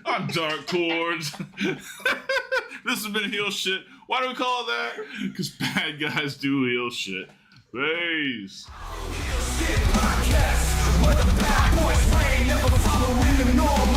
Speaker 2: I'm Dark Cordz. This has been Heel Shit. Why do we call it that? Because bad guys do heel shit. Peace.
Speaker 1: Podcast, where the bad boys reign, never following the norm.